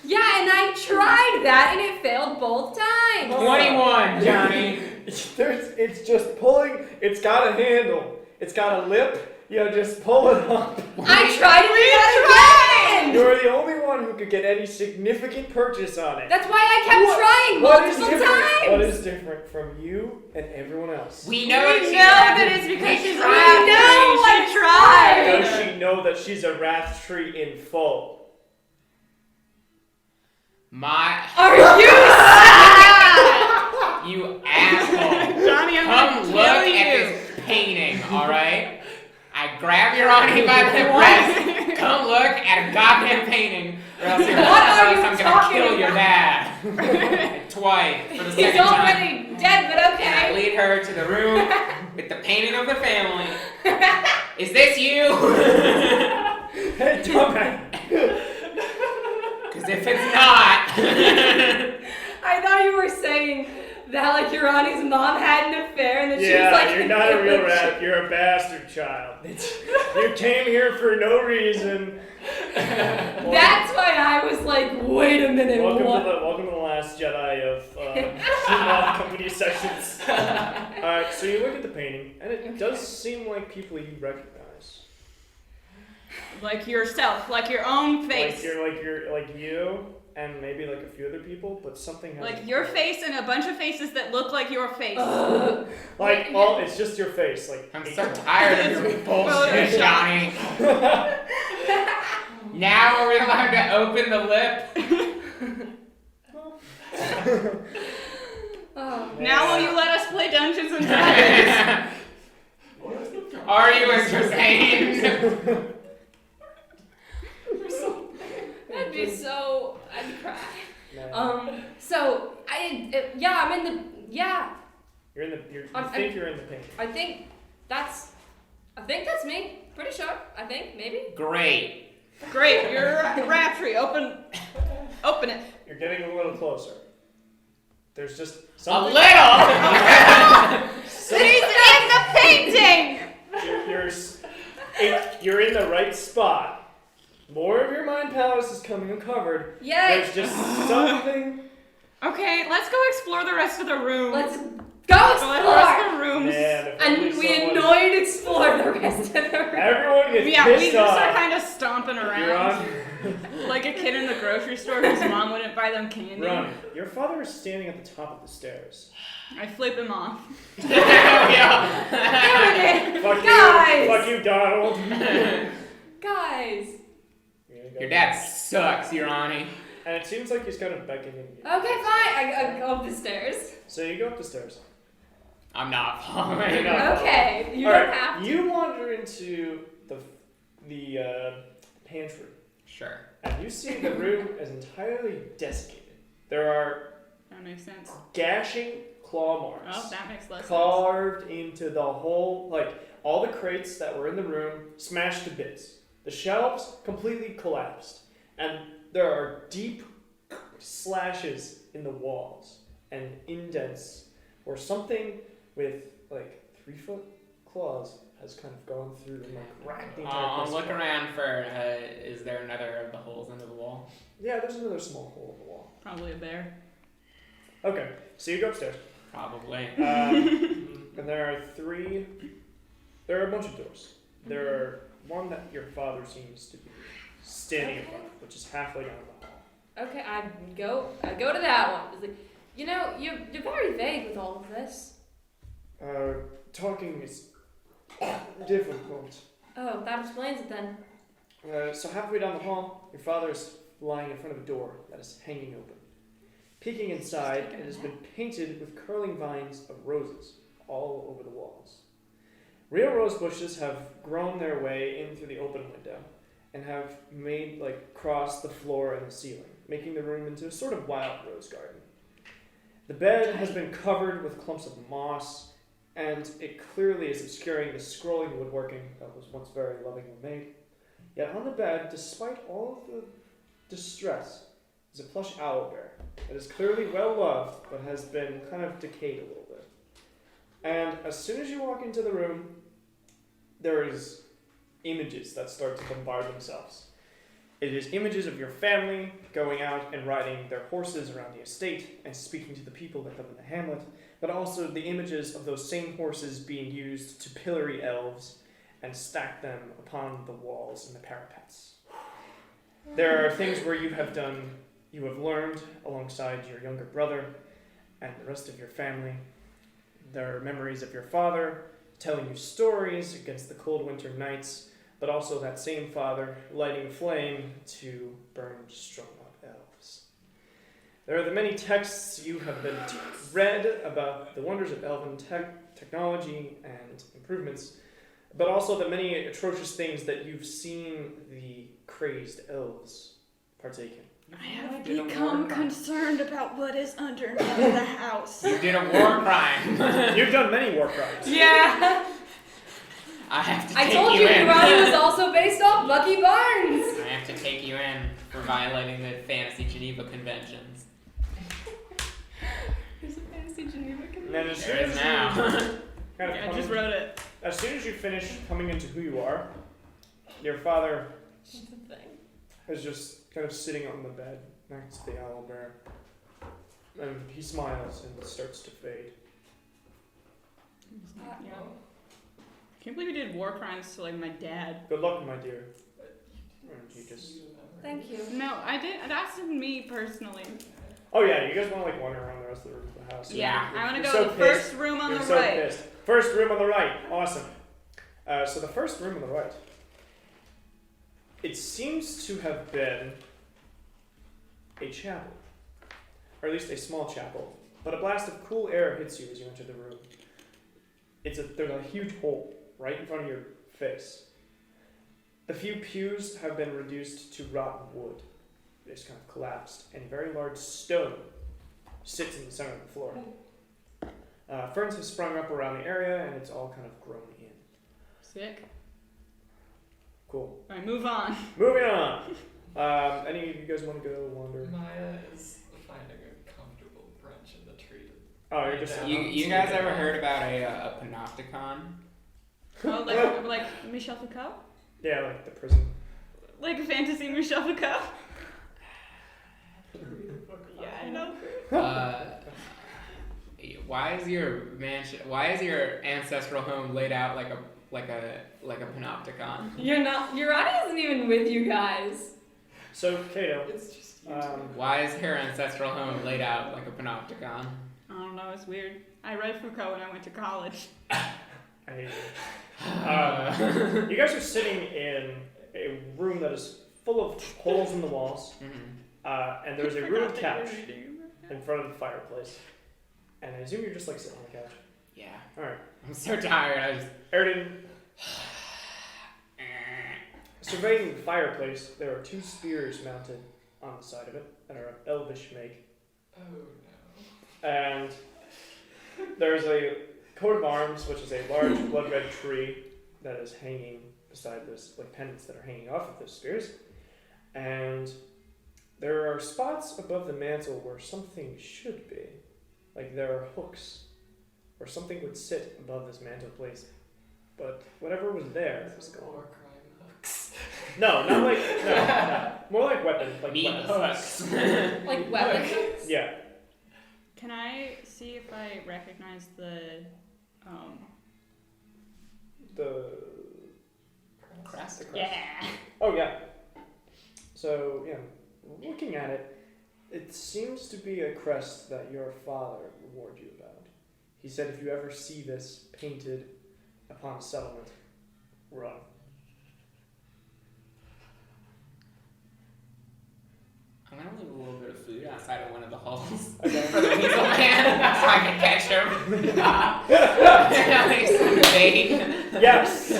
Yeah, and I tried that and it failed both times. 21, Johnny. It's just pulling. It's got a handle. It's got a lip. You just pull it up. I tried to do that again. You're the only one who could get any significant purchase on it. That's why I kept trying What is multiple different? times. What is different from you and everyone else? We know We it's know that it's because she's a Wrathtree. She tried. Does she know that she's a Wrathtree in full? Are you You asshole. Johnny, I'm Come gonna look kill you. at this painting, alright? I grab your Ronnie by the breast. Come look at a goddamn painting, or else you're What are you I'm gonna talking kill your about? dad. Twice. For the He's second time. already dead, but And I okay. lead her to the room with the painting of the family. Is this you? Hey, dumbass. Because if it's not, I thought you were saying that like Urani's mom had an affair and that she was Yeah, like you're not a real rat. You're a bastard child. You came here for no reason. That's why I was like, wait a minute, what? Welcome to the last Jedi of Moth Company sessions. Alright, so you look at the painting, and it does seem like people you recognize. Like yourself, like your own face. Like you, and maybe like a few other people, but something has Like your face and a bunch of faces that look like your face. it's just your face. Like I'm so tired of your bullshit, Johnny. Now are we allowed to open the lip? Now will you let us play Dungeons and Dragons? Are you entertained? That'd be so. I'd cry. No. So I'm in the. Yeah. You're in the. You're in the painting. I think that's me. Pretty sure. I think maybe. Great. Great, you're Wrathtree. Open it. You're getting a little closer. There's just A something. little. He's in the painting. You're in the right spot. More of your mind palace is coming uncovered. Yay! There's just something. Okay, let's go explore the rest of the room. Let's go The explore. rest of the rooms. Man, if And only we someone- annoyed explore the rest of the room. Everyone gets Yeah, we pissed just off. are kind of stomping You're around. on. Like a kid in the grocery store whose mom wouldn't buy them candy. Run. Your father is standing at the top of the stairs. I flip him off. Yeah. Damn it! Fuck Guys! you. Fuck you, Donald. Guys. Your dad sucks, Urani. And it seems like he's kind of beckoning you. Okay, fine. I go up the stairs. So you go up the stairs. I'm not You're following. not Okay, you Alright, don't have to. You wander into the pantry, Sure. and you see the room is entirely desiccated. There are That makes sense. gashing claw marks Oh, that makes less sense. carved into the whole, like all the crates that were in the room smashed to bits. The shelves completely collapsed, and there are deep slashes in the walls and indents where something with like 3-foot claws has kind of gone through and like racked the entire place. Look around for, is there another of the holes under the wall? Yeah, there's another small hole in the wall. Probably a bear. Okay, so you go upstairs. Probably. And there are a bunch of doors. There are one that your father seems to be standing in front of, which is halfway down the hall. Okay, I go to that one. It's like, you know, you're very vague with all of this. Talking is difficult. Oh, that explains it then. So halfway down the hall, your father is lying in front of a door that is hanging open. Peeking inside, it has been painted with curling vines of roses all over the walls. Real rose bushes have grown their way in through the open window and have made cross the floor and the ceiling, making the room into a sort of wild rose garden. The bed has been covered with clumps of moss, and it clearly is obscuring the scrolling woodworking that was once very lovingly made. Yet on the bed, despite all of the distress, is a plush owlbear that is clearly well loved, but has been kind of decayed a little bit. And as soon as you walk into the room, there is images that start to bombard themselves. It is images of your family going out and riding their horses around the estate and speaking to the people that live in the hamlet, but also the images of those same horses being used to pillory elves and stack them upon the walls and the parapets. There are things where you have learned alongside your younger brother and the rest of your family. There are memories of your father telling you stories against the cold winter nights, but also that same father lighting a flame to burn strung-up elves. There are the many texts you have been read about the wonders of elven technology and improvements, but also the many atrocious things that you've seen the crazed elves partake in. I have become concerned about what is underneath the house. You did a war crime. You've done many war crimes. Yeah. I have to I take told you you in. Urani was also based off Lucky Barnes. I have to take you in for violating the Fantasy Geneva Conventions. There's a fantasy Geneva And then as soon There is as now. kind of Yeah, I just wrote it. as soon as you finish coming into who you are, your father That's the thing. is just kind of sitting on the bed next to the owlbear. And he smiles and starts to fade. Yeah. I can't believe you did war crimes to like my dad. Good luck, my dear. And he just... Thank you. No, I did. That's me personally. Oh yeah, you guys want to like wander around the rest of the rooms of the house? Yeah, I want to You're go so to the pissed. first room on You're the so right. pissed. First room on the right. Awesome. So the first room on the right. It seems to have been a chapel, or at least a small chapel. But a blast of cool air hits you as you enter the room. There's a huge hole right in front of your face. The few pews have been reduced to rotten wood. They just kind of collapsed, and a very large stone sits in the center of the floor. Ferns have sprung up around the area, and it's all kind of grown in. Sick. Cool. Alright, move on. Moving on. Any of you guys want to go wander? Maya is finding a comfortable branch in the tree. Oh, you're just... You guys ever heard about a panopticon? Oh, like Michel Foucault? Yeah, like the prison. Like a fantasy Michel Foucault? Yeah, I know. Why is your ancestral home laid out like a panopticon? Urani isn't even with you guys. So, Kato, It's just Why is her ancestral home laid out like a panopticon? I don't know, it's weird. I read Foucault when I went to college. I hate you. You guys are sitting in a room that is full of holes in the walls, and there's a rude couch in front of the fireplace. And I assume you're just like sitting on the couch. Yeah. Alright. I'm so tired. I just. Erden, surveying the fireplace, there are 2 spears mounted on the side of it that are of elvish make. oh no. And there's a coat of arms, which is a large blood red tree that is hanging beside those like pendants that are hanging off of those spears. And there are spots above the mantle where something should be. Like there are hooks where something would sit above this mantelpiece. But whatever was there is gone. War crime hooks. No, not like no. More like weapons, like Meat weapons. hooks. Like weapons? Yeah. Can I see if I recognize the Crest. Yeah. Oh yeah. So yeah, looking at it, it seems to be a crest that your father warned you about. He said if you ever see this painted upon settlement, run. I'm gonna leave a little bit of food outside of one of the holes Okay. for the weasel man so I can catch him. At least some bait. Yes.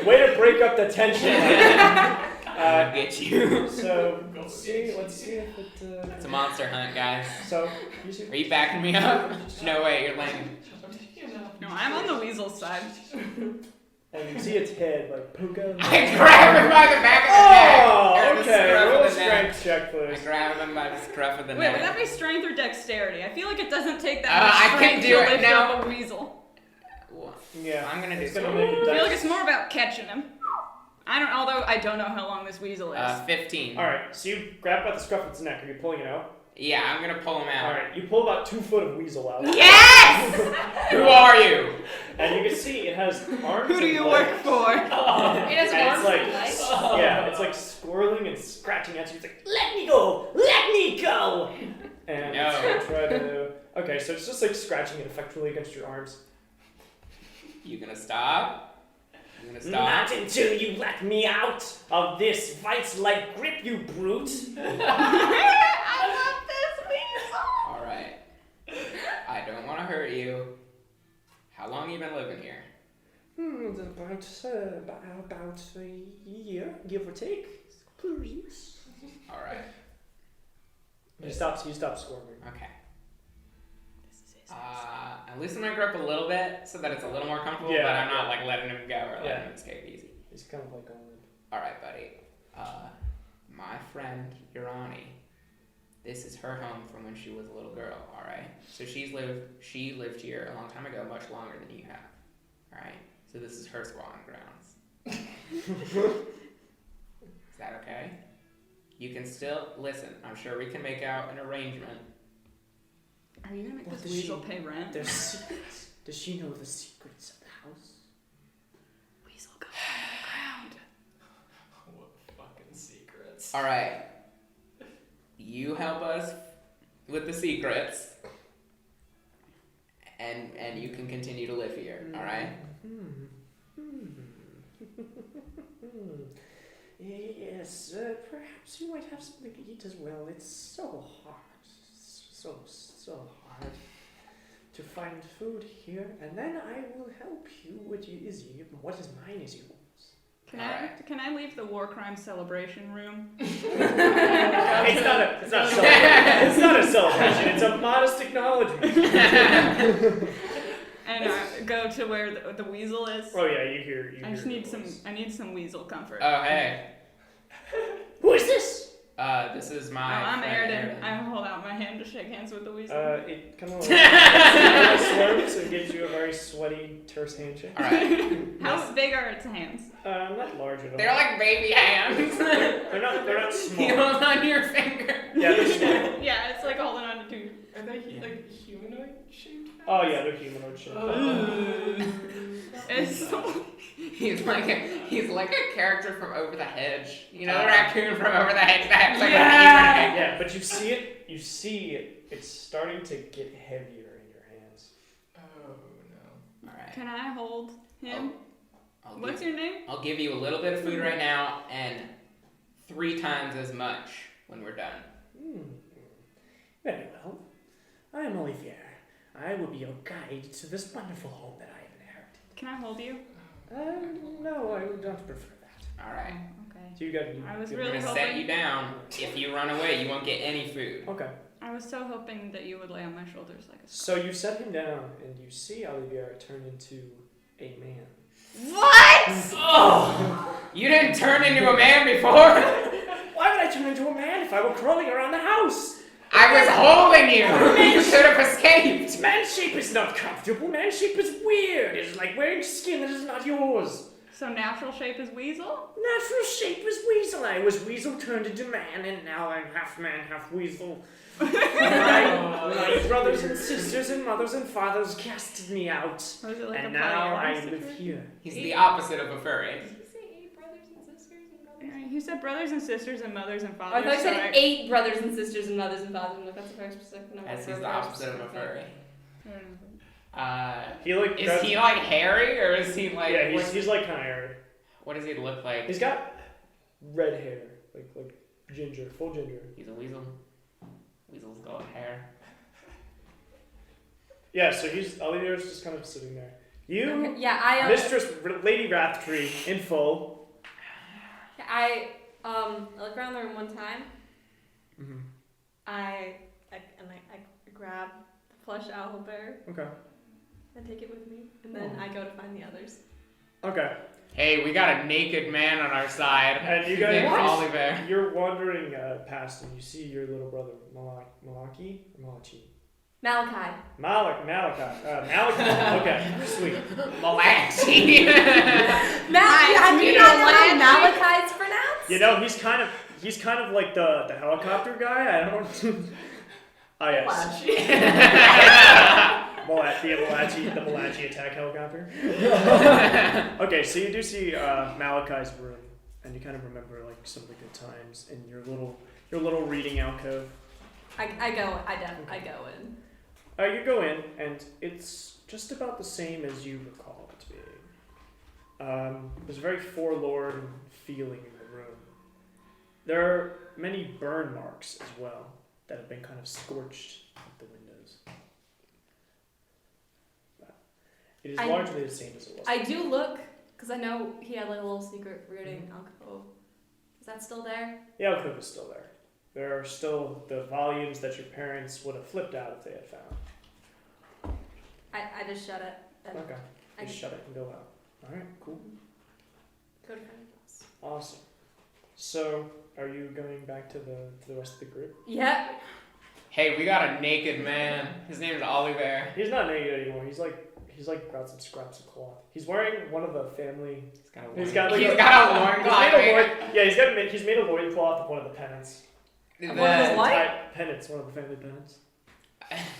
Way to break up the tension. I'll get you. So let's see if it. It's a monster hunt, guys. So you see. Are you backing me up? No way, you're lame. No, I'm on the weasel side. And you see its head like poke out. I grab him by the back of the neck. Oh, okay. Roll a Scruff of the neck. strength check, I please. grab him by the scruff of the Wait, would neck. that be strength or dexterity? I feel like it doesn't take that I much can strength do to it lift now. up a weasel. Yeah. I'm gonna do It's gonna so. make a I feel like dex. it's more about catching him. Although I don't know how long this weasel is. 15. All right. So you grab by the scruff of its neck. Are you pulling it out? Yeah, I'm gonna pull him All out. right. You pull about 2 foot of weasel out. Yes! Who are you? And you can see it has arms. Who do and you legs. work for? It has And arms it's like, and legs. yeah, it's like squirreling and scratching at you. It's like, let me go, let me go. And it's No. gonna try to. Okay, so it's just like scratching ineffectually against your arms. You gonna stop? You gonna Not stop? until you let me out of this vice-like grip, you brute. I love this weasel. Alright. I don't wanna hurt you. How long you been living here? About a year, give or take. Please. Alright. He stops squirming. Okay. I loosen my grip a little bit so that it's a little more comfortable, Yeah, but I'm not yeah. like letting him go or letting Yeah. him escape easy. He's kind of like going limp. Alright, buddy. My friend Urani, this is her home from when she was a little girl, alright? So she lived here a long time ago, much longer than you have. Alright? So this is her squatting grounds. Is that okay? you can still listen. I'm sure we can make out an arrangement. Are you gonna make What this does weasel she- pay rent? There's secrets. Does she know the secrets of the house? Weasel go underground. What fucking secrets? All right. You help us with the secrets, and you can continue to live here. All right. Yes, perhaps you might have something to eat as well. It's so hard. So hard to find food here. And then I will help you. What is mine is yours. Can I leave the war crime celebration room? It's not a celebration. It's a modest acknowledgement. And go to where the weasel is. Oh yeah, you hear. I just need some weasel comfort. Oh hey. Who is this? This is Oh, my. I'm friend Airden. I hold out my hand to shake hands with the weasel. It kind of slurps and gives you a very sweaty, terse handshake. All right. How big are its hands? Not large at all. They're like baby hands. They're not small. You hold on your finger. Yeah, they're small. Yeah, it's like holding on to two. Are they like humanoid shaped? Oh yeah, they're humanoid shaped. It's so... He's like a character from Over the Hedge. You know the raccoon from Over the Hedge that has like a humanoid. Yeah, but you see it. It's starting to get heavier in your hands. Oh no. All right. Can I hold him? I'll What's give, your name? I'll give you a little bit of food right now and 3 times as much when we're done. Very well. I am Olivier. I will be your guide to this wonderful home that I have inherited. Can I hold you? No, I would not prefer that. All right. Okay. So you got. I was I'm really gonna set hoping. you down. If you run away, you won't get any food. Okay. I was so hoping that you would lay on my shoulders like a. So you set him down, and you see Olivier turn into a man. What? Oh! You didn't turn into a man before. Why would I turn into a man if I were crawling around the house? I was holding you. You should have escaped. Man shape is not comfortable. Man shape is weird. It's like wearing skin that is not yours. So natural shape is weasel? Natural shape is weasel. I was weasel turned into man, and now I'm half man, half weasel. My brothers and sisters and mothers and fathers casted me out, Or is it like and a now I polyamorous live situation? here. He's the opposite of a furry. Did you say 8 brothers and sisters and brothers? Yeah, you said brothers and sisters and mothers and Oh, fathers. I thought you so said 8 brothers and sisters and mothers and fathers. I'm like, that's a very specific number. As for he's a the very opposite of a specific furry. He like Is he like hairy or is he like? yeah, he's like kind of hairy. What does he look like? He's got red hair, like ginger, full ginger. He's a weasel. Weasels got hair. Yeah, so Olivier's just kind of sitting there. You, Okay, yeah, I Mistress Lady Wrathtree, in full. I look around the room one time. Mm-hmm. I grab the plush owl bear Okay. and take it with me, and then I go to find the others. Okay. Hey, we got a naked man on our side. And you His name's guys, Oliver. you're wandering past, and you see your little brother Malachi. Malachi. Malachi. Okay, sweet. Malachi. Malachi. Do you not know how Malachi's pronounced? You know, he's kind of like the helicopter guy. I don't. Oh yes. The Malachi attack helicopter. Okay, so you do see Malachi's room, and you kind of remember like some of the good times in your little reading alcove. I go in. You go in, and it's just about the same as you recall it being. There's a very forlorn feeling in the room. There are many burn marks as well that have been kind of scorched at the windows. But it is largely the same as it was. I do look, because I know he had like a little secret reading alcove. Is that still there? The alcove is still there. There are still the volumes that your parents would have flipped out if they had found. I just shut it. And Okay. I Just shut it and go out. Alright, cool. go to friend's house. Awesome. So, are you going back to the rest of the group? Yep. Hey, we got a naked man. His name's Oliver. He's not naked anymore. He's like got some scraps of cloth. He's wearing one of the family. He's got a loincloth. He's made a loincloth of one of the pennants. One of his what? Pennants, one of the family pennants.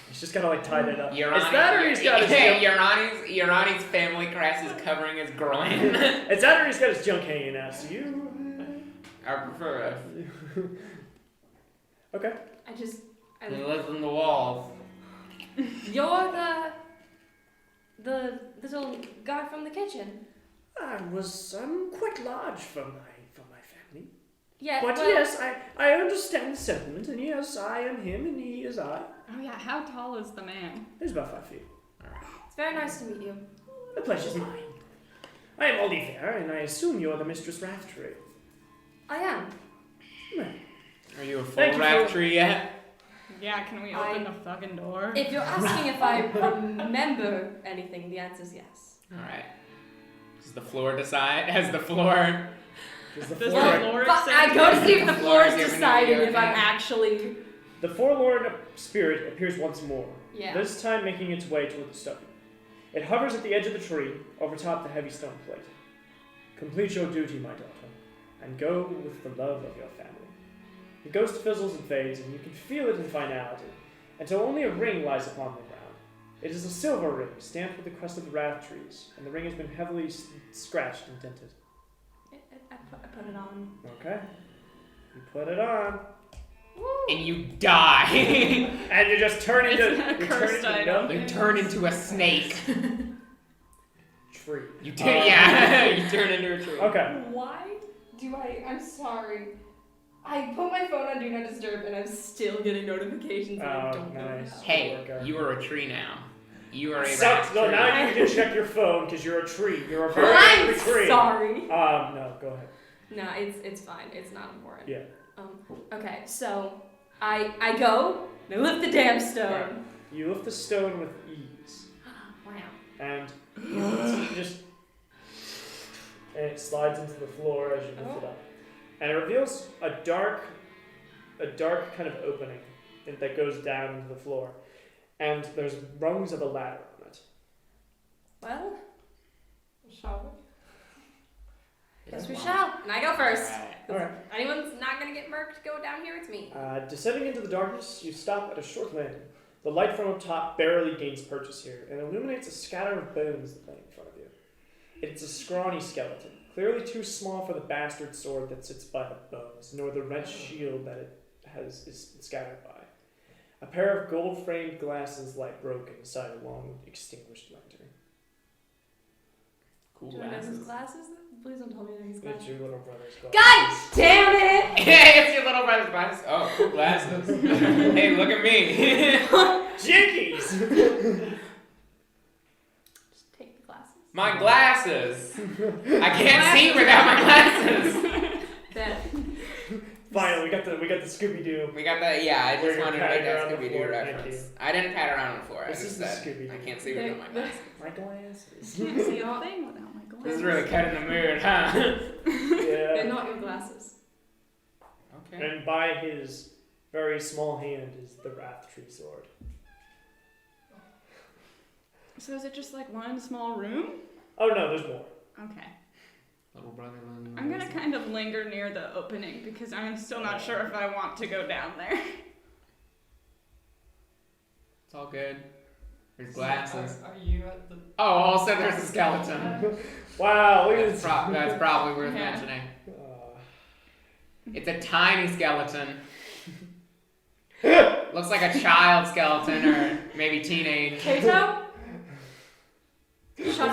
He's just kind of like tied it up. It's that or he's got his Yorani's family crest is covering his groin. It's that or he's got his junk hanging out. So you. I prefer it. Okay. He lives in the walls. You're the little guy from the kitchen. I'm quite large for my family. Yeah. But well, yes, I understand the sentiment, and yes, I am him, and he is I. Oh yeah, how tall is the man? He's about 5 feet. it's very nice to meet you. The pleasure's mine. I am Oliver, and I assume you're the Mistress Wrathtree. I am. Well, Are you a full Thank you for- Wrathtree yet? Yeah, can we open the fucking door? If you're asking if I remember anything, the answer is yes. Alright. Does the floor decide? Has the floor... Does the Does floor- the floor But I accept go to it? see if the The floor is floor is giving decided you if I'm okay. actually. The forlorn spirit appears once more, Yeah. this time making its way toward the stone. It hovers at the edge of the tree, overtop the heavy stone plate. Complete your duty, my daughter, and go with the love of your family. The ghost fizzles and fades, and you can feel it in finality, until only a ring lies upon the ground. It is a silver ring, stamped with the crest of the Wrathtrees, and the ring has been heavily scratched and dented. I put it on. Okay. You put it on, And you die. and you just turn into It's a you cursed turn into item. You turn into a snake. tree. You you turn into a tree. Okay. Why do I'm sorry. I put my phone on Do Not Disturb and I'm still getting notifications and I don't know nice. how. Hey, Okay. you are a tree now. You are a Sucks. No, Wrathtree. now you can check your phone because you're a tree. You're a very I'm angry tree. sorry. No, go ahead. No, it's fine. It's not important. Yeah. Okay, so I go and I lift the damn stone. Right. You lift the stone with ease, Wow. and you just and it slides into the floor as you lift it up, and it reveals a dark kind of opening that goes down into the floor, and there's rungs of a ladder on it. Well, Shall guess we shall. And I go first. All right. Anyone's not gonna get murked, go down here, it's me. Descending into the darkness, you stop at a short landing. The light from up top barely gains purchase here and illuminates a scatter of bones that lay in front of you. It's a scrawny skeleton, clearly too small for the bastard sword that sits by the bones, nor the wrenched shield that it is scattered by. A pair of gold-framed glasses lie broken beside a long, extinguished lantern. Cool Do I know his glasses. glasses? Please don't tell me that he's It's glasses. your little brother's glasses. God damn it! It's your little brother's glasses. Oh, cool glasses. Hey, look at me. Jinkies! Just take the glasses. My glasses. I can't see without my glasses. Then. Finally, we got the Scooby-Doo. We got that. Yeah, I Where just you're wanted to make patting that around the Scooby Doo floor, thank reference. I didn't pat around on the floor. I This just is the said Scooby-Doo. I can't see without my glasses. My glasses. Can't see a thing without my This glasses. is really cutting the mood, huh? They're Yeah. not your glasses. Okay. And by his very small hand is the Wrathtree sword. So is it just like one small room? Oh no, there's more. Okay. Little brother. I'm gonna kind of linger near the opening because I'm still not sure if I want to go down there. It's all good. There's glasses. Are you at the? Oh, also there's a skeleton. Wow, look at That's, this. that's probably worth Yeah. mentioning. Uh, It's a tiny skeleton. Looks like a child skeleton or maybe teenage. Kato? Shut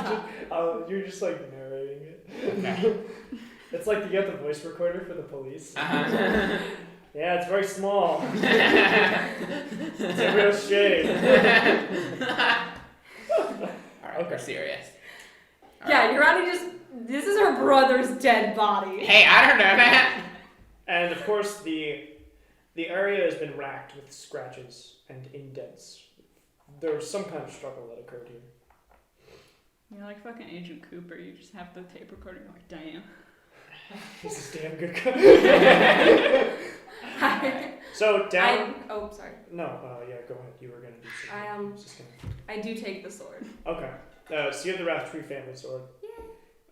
up. You're just like narrating it. Okay. It's like you get the voice recorder for the police. Uh-huh. Yeah, it's very small. It's a real shame. Alright, we're serious. Yeah, you're only just. This is her brother's dead body. Hey, I don't know that. And of course, the area has been racked with scratches and indents. There was some kind of struggle that occurred here. You're like fucking Agent Cooper. You just have the tape recorder. You're like, damn. This is damn good. So down. Sorry. No, yeah, go ahead. You were gonna do something. Just gonna... I do take the sword. Okay. So you have the Wrathtree family sword.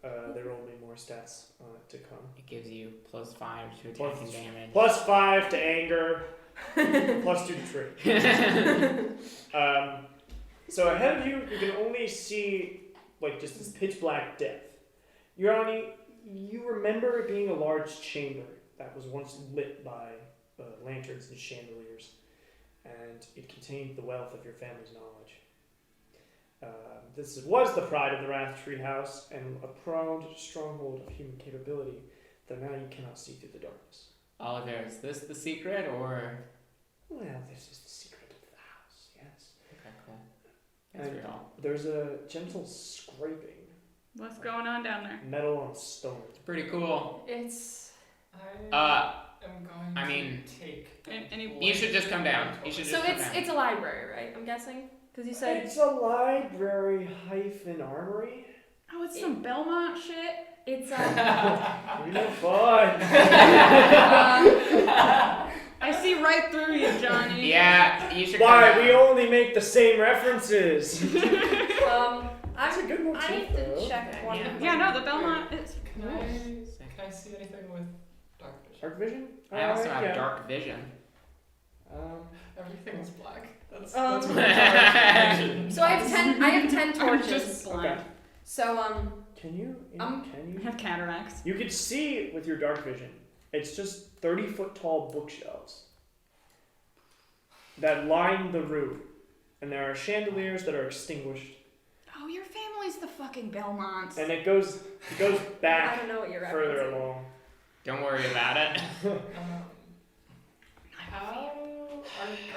There will be more stats on it to come. It gives you +5 to attacking damage. +5 to anger. +2 to tree. So ahead of you, you can only see like just this pitch black depth. Urani, you remember it being a large chamber that was once lit by lanterns and chandeliers, and it contained the wealth of your family's knowledge. This was the pride of the Wrathtree house and a proud stronghold of human capability, though now you cannot see through the darkness. Oliver, is this the secret or? Well, this is the secret of the house, yes. Okay, cool. That's real. There's a gentle scraping. What's going on down there? Metal on stone. It's pretty cool. It's. I'm going I mean, to take. You should just come down. You should just So come down. it's a library, right? I'm guessing because you said. It's a library hyphen armory. Oh, it's some Belmont shit. It's You know fun. I see right through you, Johnny. Yeah, you should Why? come We down. only make the same references. That's a good motif, I need to though. check one. Yeah, no, the Belmont is. Can I see anything with dark vision? Dark vision? I also have yeah. dark vision. Everything is black. That's Um, what dark vision. So I have 10. I have 10 I'm torches. just blind. Okay. So Can you? Um, Can I you? have cataracts. You can see with your dark vision. It's just 30-foot tall bookshelves that line the room, and there are chandeliers that are extinguished, Oh, your family's the fucking Belmonts. and it goes I back don't know what you're further referencing. along. Don't worry about it. How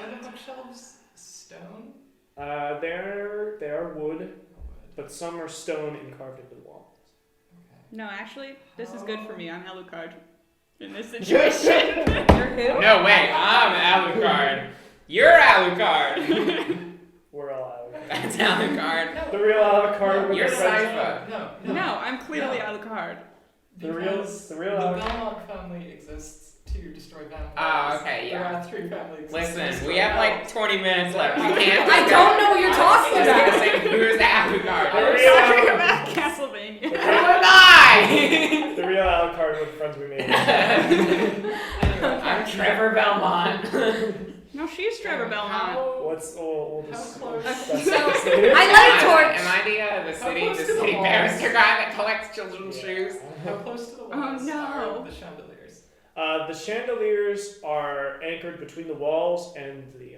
are the bookshelves stone? They are wood, but some are stone and carved into the wall. No, actually, this is good for me. I'm Alucard in this situation. You're who? No way, I'm Alucard. You're Alucard. We're all out. That's Alucard. The real Alucard with You're the red- Sypha. No, I'm clearly Alucard. The real Because Alucard. Belmont family exists to destroy vampires. Oh, okay, yeah. The Wrathtree family exists to Listen, destroy we have like 20 minutes left. We can't. I don't know what you're talking I was gonna about. say, who's Alucard? The I'm real talking Alucard. about Castlevania. Who am I? The real Alucard with the friends we made. Anyway, I'm Trevor Belmont. No, she's Trevor Belmont. What's old? How close? I light a torch. Am I the How close the to the city walls? barrister guy that collects children's shoes? How close to the Oh, walls no. are the chandeliers? The chandeliers are anchored between the walls and the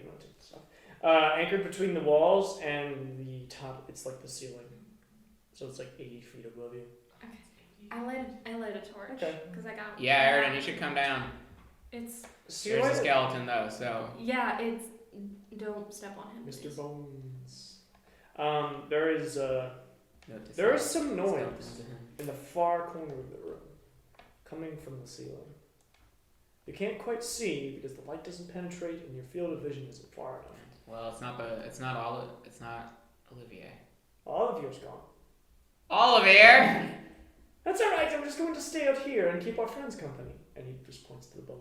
anchored between the walls and the top. It's like the ceiling, so it's like 80 feet above you. I light a torch. Okay. Because I got. Yeah, Aridin, you should come down. It's. There's a skeleton though, so. Yeah, it's. Don't step on him. Mr. please. Bones. There is Note to There is self, some noise skeletons in him. in the far corner of the room, coming from the ceiling. You can't quite see because the light doesn't penetrate and your field of vision isn't far enough. Well, it's not Olivier. All of yours gone. Olivier! That's all right. I'm just going to stay out here and keep our friends company. And he just points to the bones.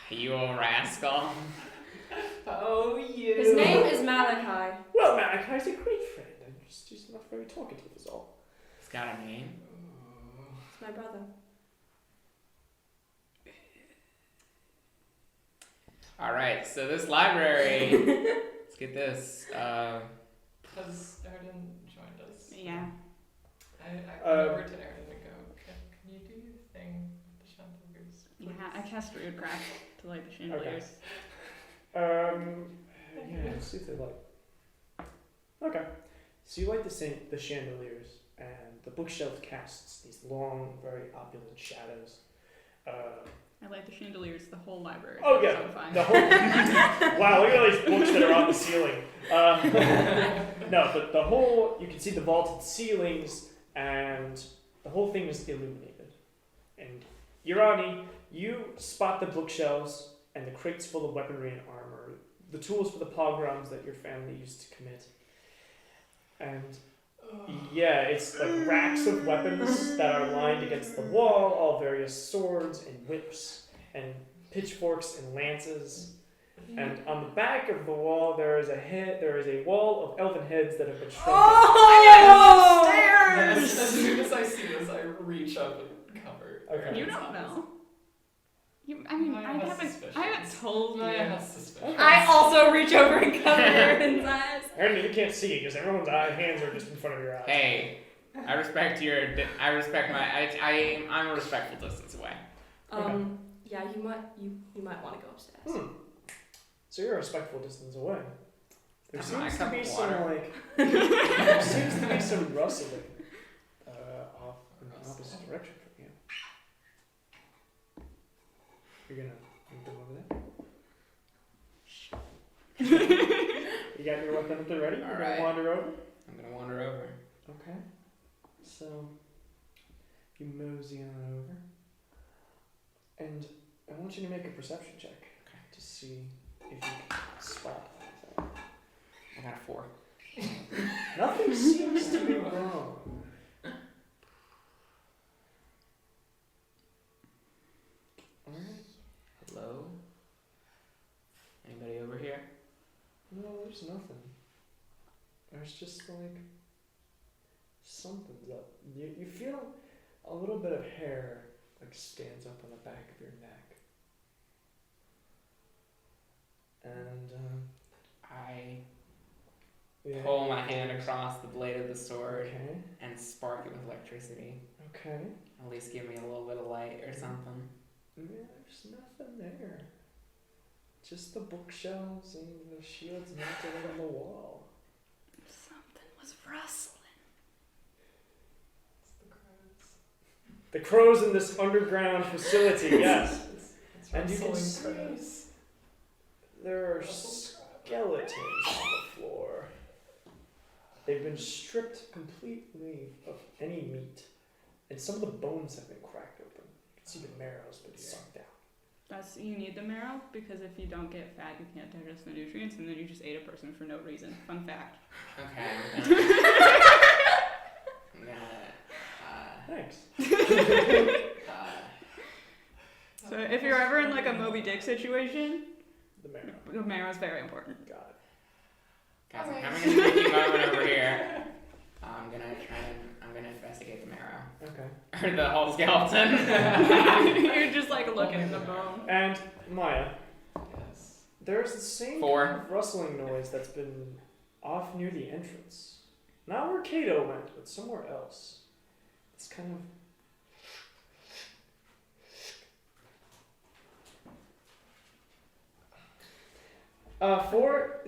You old rascal. Oh, you. His name is Malachi. Well, Malachi's a great friend, and he's not very talkative, is all. He's got a name. It's my brother. Alright, so this library. Let's get this. Has Aridin joined us? Yeah. I went over to Aridin and go, can you do your thing with the chandeliers? Yeah, I cast Rude-Craft to light the chandeliers. Yeah, let's see if they light. Okay. So you light the chandeliers, and the bookshelf casts these long, very opulent shadows. I light the chandeliers, the whole library. Oh So yeah, I'm fine. the whole. Wow, look at all these books that are on the ceiling. No, but the whole. You can see the vaulted ceilings, and the whole thing is illuminated. And Urani, you spot the bookshelves and the crates full of weaponry and armor, the tools for the pogroms that your family used to commit. And yeah, it's like racks of weapons that are lined against the wall, all various swords and whips and pitchforks and lances. And on the back of the wall, there is a wall of elven heads that have been shrunken. Oh! As soon as I see this, I reach up and cover. Okay. You don't know. I haven't told you. I have suspicion. I also reach over and cover Aaron's eyes. Aaron, you can't see because everyone's hands are just in front of your eyes. Hey, I'm a respectful distance away. Yeah, you might want to go upstairs. So you're a respectful distance away. There I seems to cup be of some water. there seems to be some rustling off in the opposite direction from you. You're gonna move over there. You got your weapon up there ready? You're Alright. gonna wander over. I'm gonna wander over. Okay. So you mosey on over, and I want you to make a perception check to see if you can spot anything. I got a 4. Nothing seems to be wrong. Alright. Hello? Anybody over here? No, there's nothing. There's just like something's up. You feel a little bit of hair like stands up on the back of your neck. And I yeah. pull my hand across the blade of the sword Okay. and spark it with electricity. Okay. At least give me a little bit of light or something. Yeah, there's nothing there. Just the bookshelves and the shields mounted on the wall. Something was rustling. It's the crows. The crows in this underground facility, yes. It's And you can rustling see crows. there are skeletons on the floor. They've been stripped completely of any meat, and some of the bones have been cracked open. You can see the marrow's been sucked out. You need the marrow because if you don't get fat, you can't digest the nutrients, and then you just ate a person for no reason. Fun fact. Okay, I'm gonna Thanks. So if you're ever in like a Moby Dick situation, The marrow. the marrow is very important. Got it. Guys, I'm having a sneaky moment over here. I'm gonna investigate the marrow. Okay. Or the whole skeleton. You're just like looking at the bone. And Maya, Yes. there's the same 4. kind of rustling noise that's been off near the entrance. Not where Kato went, but somewhere else. It's kind of.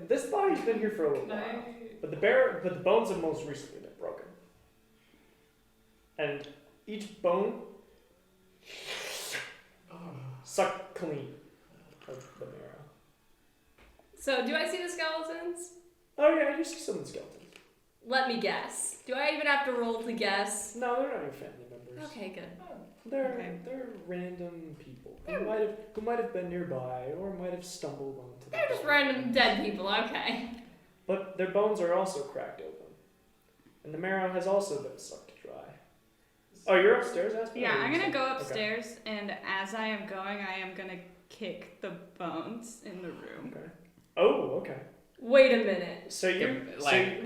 This body's been here for a little Can while, I? but the bones have most recently been broken, and each bone sucked clean of the marrow. So, do I see the skeletons? Oh yeah, you see some of the skeletons. Let me guess. Do I even have to roll to guess? No, they're not your family members. Okay, good. They're random people who might have been nearby or might have stumbled onto. They're just random dead people, okay. But their bones are also cracked open, and the marrow has also been sucked dry. Oh, you're upstairs, Aspen? Yeah, I'm gonna go Okay. upstairs, and as I am going, I am gonna kick the bones in the room. Okay. Oh, okay. Wait a minute. So you Like-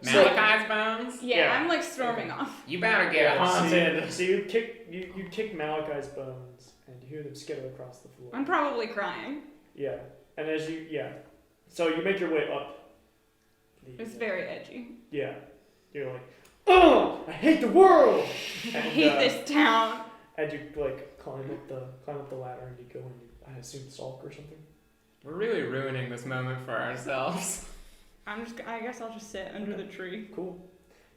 Malachi's bones? Yeah, Yeah. I'm like storming off. You better get haunted. So you kick Malachi's bones, and you hear them skitter across the floor. I'm probably crying. Yeah, and so you make your way up. It's very edgy. Yeah, you're like, oh, I hate the world. I hate this town. And you like climb up the ladder, and you go and I assume sulk or something. We're really ruining this moment for ourselves. I guess I'll just sit under the tree. Cool.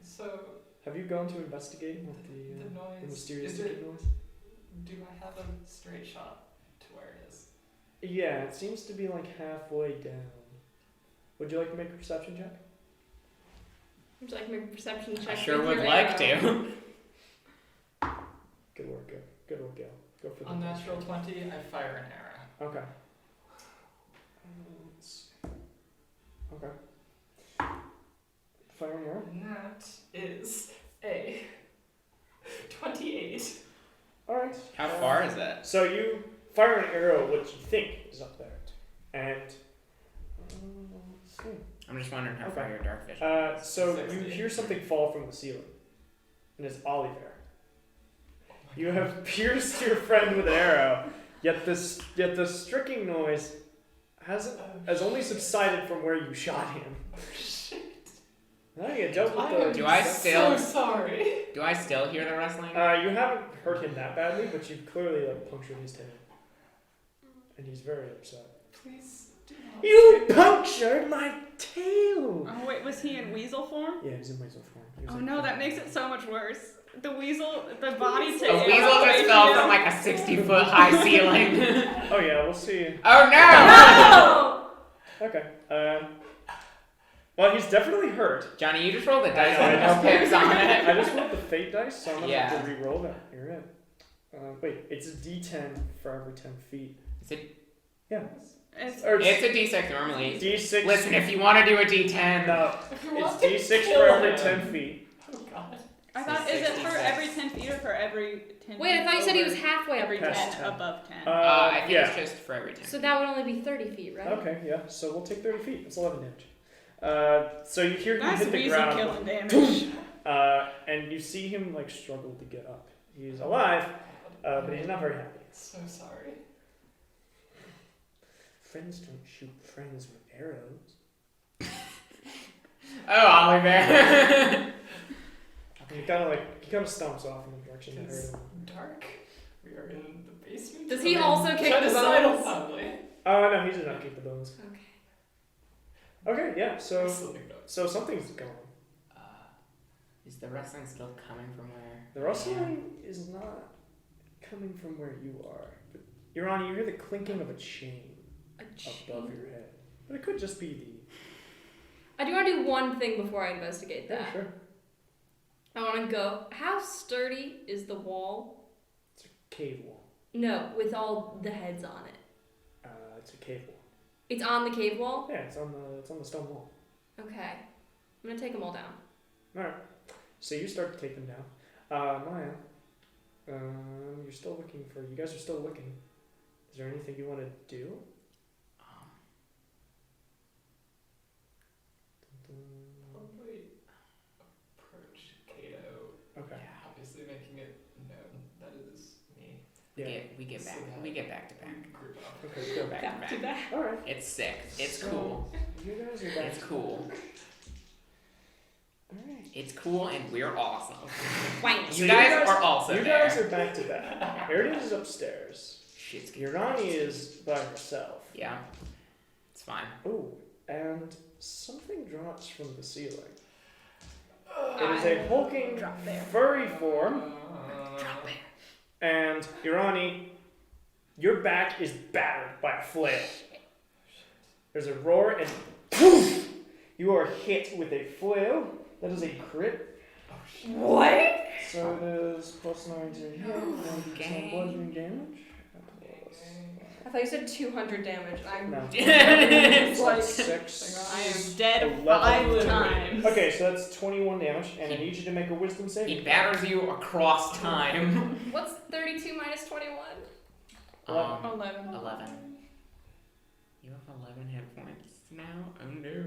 So Have you gone to investigate what the the noise. mysterious Is it? noise? Do I have a straight shot to where it is? Yeah, it seems to be like halfway down. Would you like to make a perception check? Would you like to make a perception check? I sure with would your like arrow? to. Good work, Gil. Good work, Gil. Go for the Unnatural 20, I fire an arrow. Okay. Let's see. Okay. Fire an arrow. And that is a 28. All right. How far is that? So you fire an arrow, what you think is up there. And let's see. I'm just wondering how far your dark vision. So 60. you hear something fall from the ceiling, and it's Oliver. You have pierced your friend with an arrow, yet the striking noise has only subsided from where you shot him. Oh shit. Now you dealt with the. Do I still? So sorry. Do I still hear the rustling? You haven't hurt him that badly, but you've clearly punctured his tail, and he's very upset. Please do not. You punctured my tail. Oh wait, was he in weasel form? Yeah, he's in weasel form. He was Oh like- no, that makes it so much worse. The weasel, the body A takes. weasel just fell from like a 60-foot high ceiling. Oh yeah, we'll see. Oh no! No! Okay. Well, he's definitely hurt. Johnny, you just rolled the dice I with know. no pips on I it. just rolled the fate dice, so I'm gonna have Yeah. to re-roll that. You're in. Wait, it's a D10 for every 10 feet. Is it? Yeah. It's, Or It's a D6 normally. D6. Listen, if you want to do a D10, No, If you it's want to D6 kill for every him. 10 feet. Oh god. I thought, is it for 66. every 10 feet or for every 10 Wait, I feet thought you said he over was halfway up. every Past 10 10. above 10? I think yeah. it's just for every 10. So that would only be 30 feet, right? Okay, yeah. So we'll take 30 feet. That's 11 damage. So you hear him That's hit the weasel ground. killing damage. And you see him struggle to get up. He's alive, but he's not very happy. So sorry. Friends don't shoot friends with arrows. Oh, Oliver. He kind of stomps off in the direction that It's hurt him. dark. We are in the basement. Does he also kick the Genocidal bones? family. Oh no, he does not keep the bones. Okay. Okay, yeah. So Sleeping dogs. something's going on. Is the rustling still coming from where? The rustling is not coming from where you are. But Urani, you hear the clinking of a chain above your head. But it could just be I do want to do one thing before I investigate the. that. Yeah, sure. I want to go. How sturdy is the wall? It's a cave wall. No, with all the heads on it. It's a cave wall. It's on the cave wall? Yeah, it's on the stone wall. Okay. I'm going to take them all down. Alright. So you start to take them down. Maya, you're still looking for. You guys are still looking. Is there anything you want to do? Probably approach Kato. Okay. Obviously making it known that it is me. Yeah. We get back. So We get back to back. Group up. Okay. Go. Back to back. All right. It's sick. It's So, cool. You guys are back. It's cool. All right. It's cool, and we're awesome. Wang. So You guys are also You there. guys are back to back. Eridan is upstairs. Shit's Urani is by herself. Yeah. It's fine. Oh, and something drops from the ceiling. It is a hulking, Drop there. furry form, Drop it. and Urani, your back is battered by a flail. There's a roar, and poof! You are hit with a flail. That is a crit. What? So it is plus 9 to hit, and some bludgeoning damage. I thought you said 200 damage. I'm No. It's like- 6. I am dead 11. 5 times. Okay, so that's 21 damage, and I need you to make a wisdom He saving. batters you across time. What's 32 minus 21? 11. 11. You have 11 hit points now? Oh no.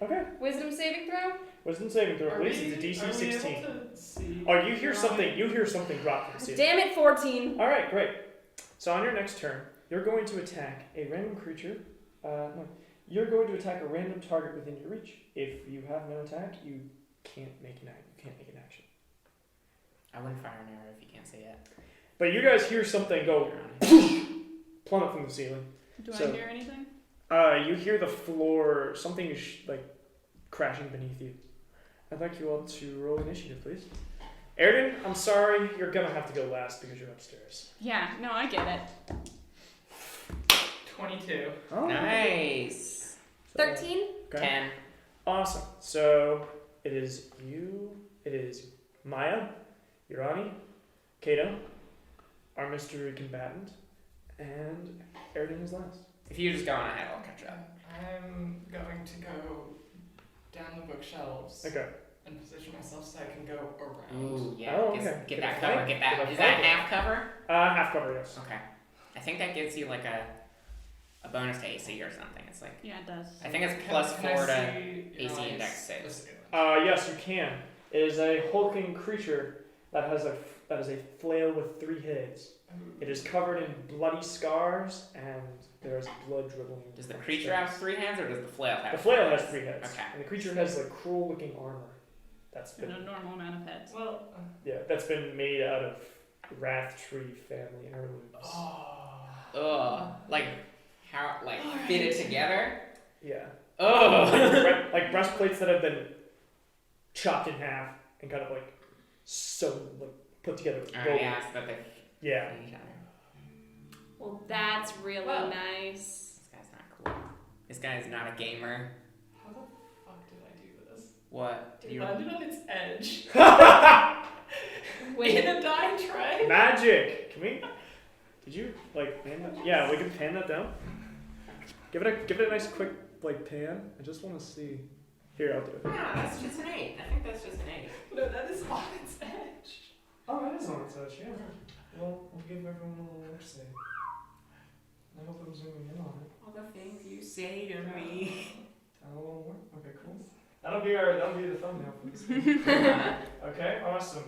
Okay, Wisdom saving throw? wisdom saving throw. At least it's a DC 16. Oh, you hear something. You hear something drop from the ceiling. Damn it, 14. All right, great. So on your next turn, you're going to attack a random creature. No, you're going to attack a random target within your reach. If you have no attack, you can't make an action. I wouldn't fire an arrow if you can't say it. But you guys hear something go plummet from the ceiling. Do So- I hear anything? You hear the floor, something is crashing beneath you. I'd like you all to roll initiative, please. Eridan, I'm sorry, you're gonna have to go last because you're upstairs. Yeah, no, I get it. 22. Oh, Nice. 13? Okay. 10. Awesome. So it is you, it is Maya, Urani, Kato, our mystery combatant, and Eridan is last. If you just go on ahead, I'll catch up. I'm going to go down the bookshelves Okay. and position myself so I can go around. Ooh, yeah. Oh, Get- okay. Get Get that a cover. flank? Get Get that. a Is that flank? half cover? Half cover, yes. Okay. I think that gives you like a bonus to AC or something. It's like Yeah, it does. I think it's Can plus I 4 to see your AC eyes? index 6. Let's do it. Yes, you can. It is a hulking creature that has a flail with 3 heads. It is covered in bloody scars and there is blood dribbling. Does the from its creature face. have 3 hands or does the flail have? The flail has 3 heads. Okay. And the creature has like cruel-looking armor. That's And been a normal amount of heads. Well, that's been made out of Wrathtree family heirlooms. Ugh. Like how fit it together? Yeah. Ugh. Like breastplates that have been chopped in half and kind of like sewn, like put together. with rope. Yeah, so that they Yeah. fit each other. Well, that's really Well. nice. This guy's not cool. This guy is not a gamer. how the fuck did I do this? What? It landed on its edge. Wait, In a dying tray. Magic. Can we? Did you like pan that? Yeah, we can pan that down. Give it a nice quick like pan. I just want to see. Here, I'll do it. Yeah, that's just an 8. I think that's just an 8. No, that is on its edge. Oh, that is on its edge. Yeah. Well, we'll give everyone a little mercy. I hope I'm zooming in on it. All the things you say to me. A little more. Okay, cool. That'll be the thumbnail for this one. Okay, awesome.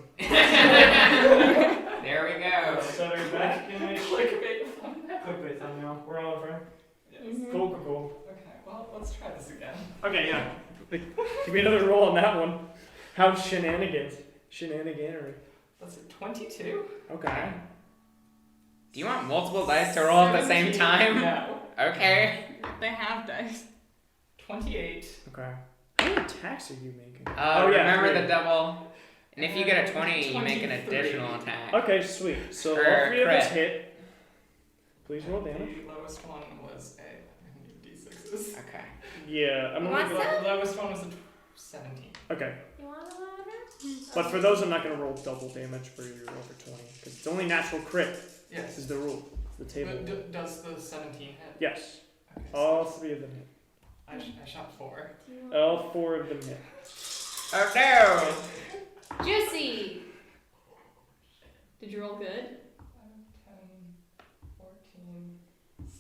There we go. Set her back image. Clickbait thumbnail. Clickbait thumbnail. We're all over. Yes. Cool. Okay, well, let's try this again. Okay, yeah. Give me another roll on that one. How's shenaniganery? That's a 22. Okay. Do you want multiple dice to roll at the same time? No. Okay. They have dice. 28. Okay. How many attacks are you making? Remember 3. the double. And if you get a 20, you make an 23. additional attack. Okay, sweet. So For all 3 of us crit. hit. Please roll damage. The lowest one was a D6s. Okay. Yeah, I'm You gonna want make some? The lowest one was a 17. Okay. You want a water? But for those, I'm not gonna roll double damage for your over 20 because it's only natural crit. Yes. Is the rule. It's the table. But does the 17 hit? Yes. Okay, so All 3 of them hit. I shot 4. All 4 of them hit. Oh no! Juicy. Did you roll good? 10, 14,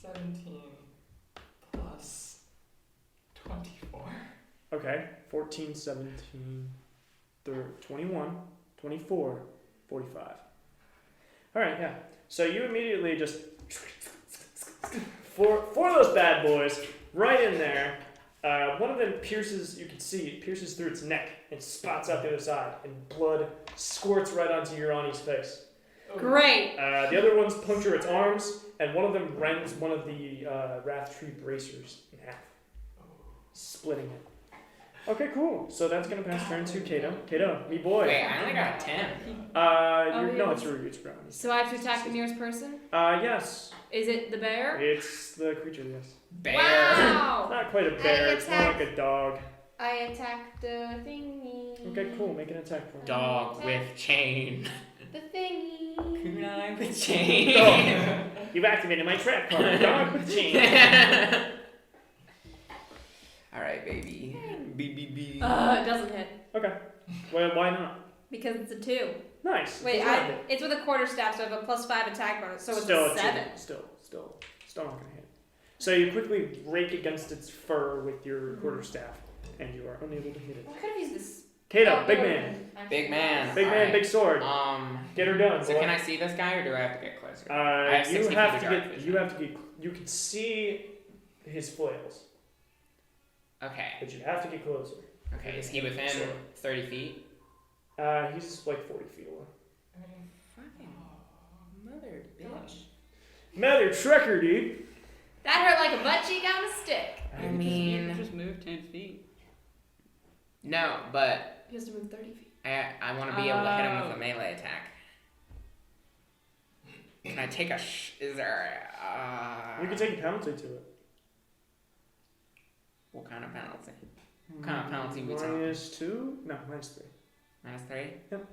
17, plus 24. Okay. 14, 17, 21, 24, 45. All right, yeah. So you immediately just four of those bad boys right in there. One of them pierces. You can see it pierces through its neck and spots out the other side, and blood squirts right onto Urani's face. Great. The other ones puncture its arms, and one of them rends one of the Wrathtree bracers in half, splitting it. Okay, cool. So that's gonna pass turn to Kato. Kato, me boy. Wait, I only got a 10. No, it's round. So I have to attack the nearest person? Yes. Is it the bear? It's the creature, yes. Bear. Wow. Not quite a bear, it's more attack. like a dog. I attack the thingy. Okay, cool. Make an attack for him. Dog with chain. The thingy. Kunai with chain. Dog. You've activated my trap card. Dog with chain. Alright, baby. B. It doesn't hit. Okay. Well, why not? Because it's a 2. Nice. Wait, Does not hit. it's with a quarterstaff, so I have a +5 attack bonus, so it's Still a 7. Still not gonna hit. So you quickly rake against its fur with your quarterstaff, and you are unable to hit it. I could have used this. Kato, big man. Big man. Big man, Alright. big sword. Get her done. So boy. can I see this guy or do I have to get closer? I have 60 feet of dark vision. You can see his flails, Okay. but you have to get closer. Okay, is he within 30 feet? He's like 40 feet away. Fucking mother bitch. Mother trucker, dude. That hurt like a butt cheek on a stick. I You mean, just moved 10 feet. no, but He has to move 30 feet. I want to be able to hit him with a melee attack. Can I take a is there You can take a penalty to it. What kind of penalty? What kind of penalty we talking? -2? No, -3. -3? Yep.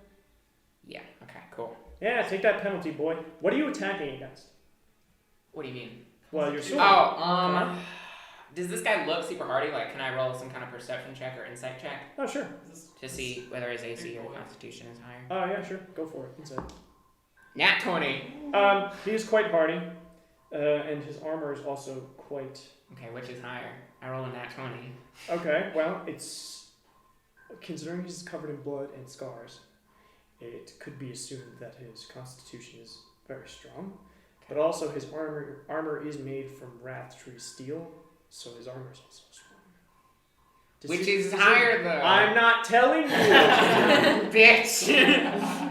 Yeah, okay, cool. Yeah, take that penalty, boy. What are you attacking against? What do you mean? Well, your sword. Oh, does this guy look super hardy? Like, can I roll some kind of perception check or insight check Oh, sure. to see whether his AC or Constitution is higher? Oh, yeah, sure. Go for it. Inside. Nat 20. He is quite hardy. And his armor is also quite... Okay, which is higher? I roll a nat 20. Okay, well, it's... Considering he's covered in blood and scars, it could be assumed that his constitution is very strong. But also his armor is made from Wrathtree steel, so his armor is also strong. Which is higher though. I'm not telling you! Bitch!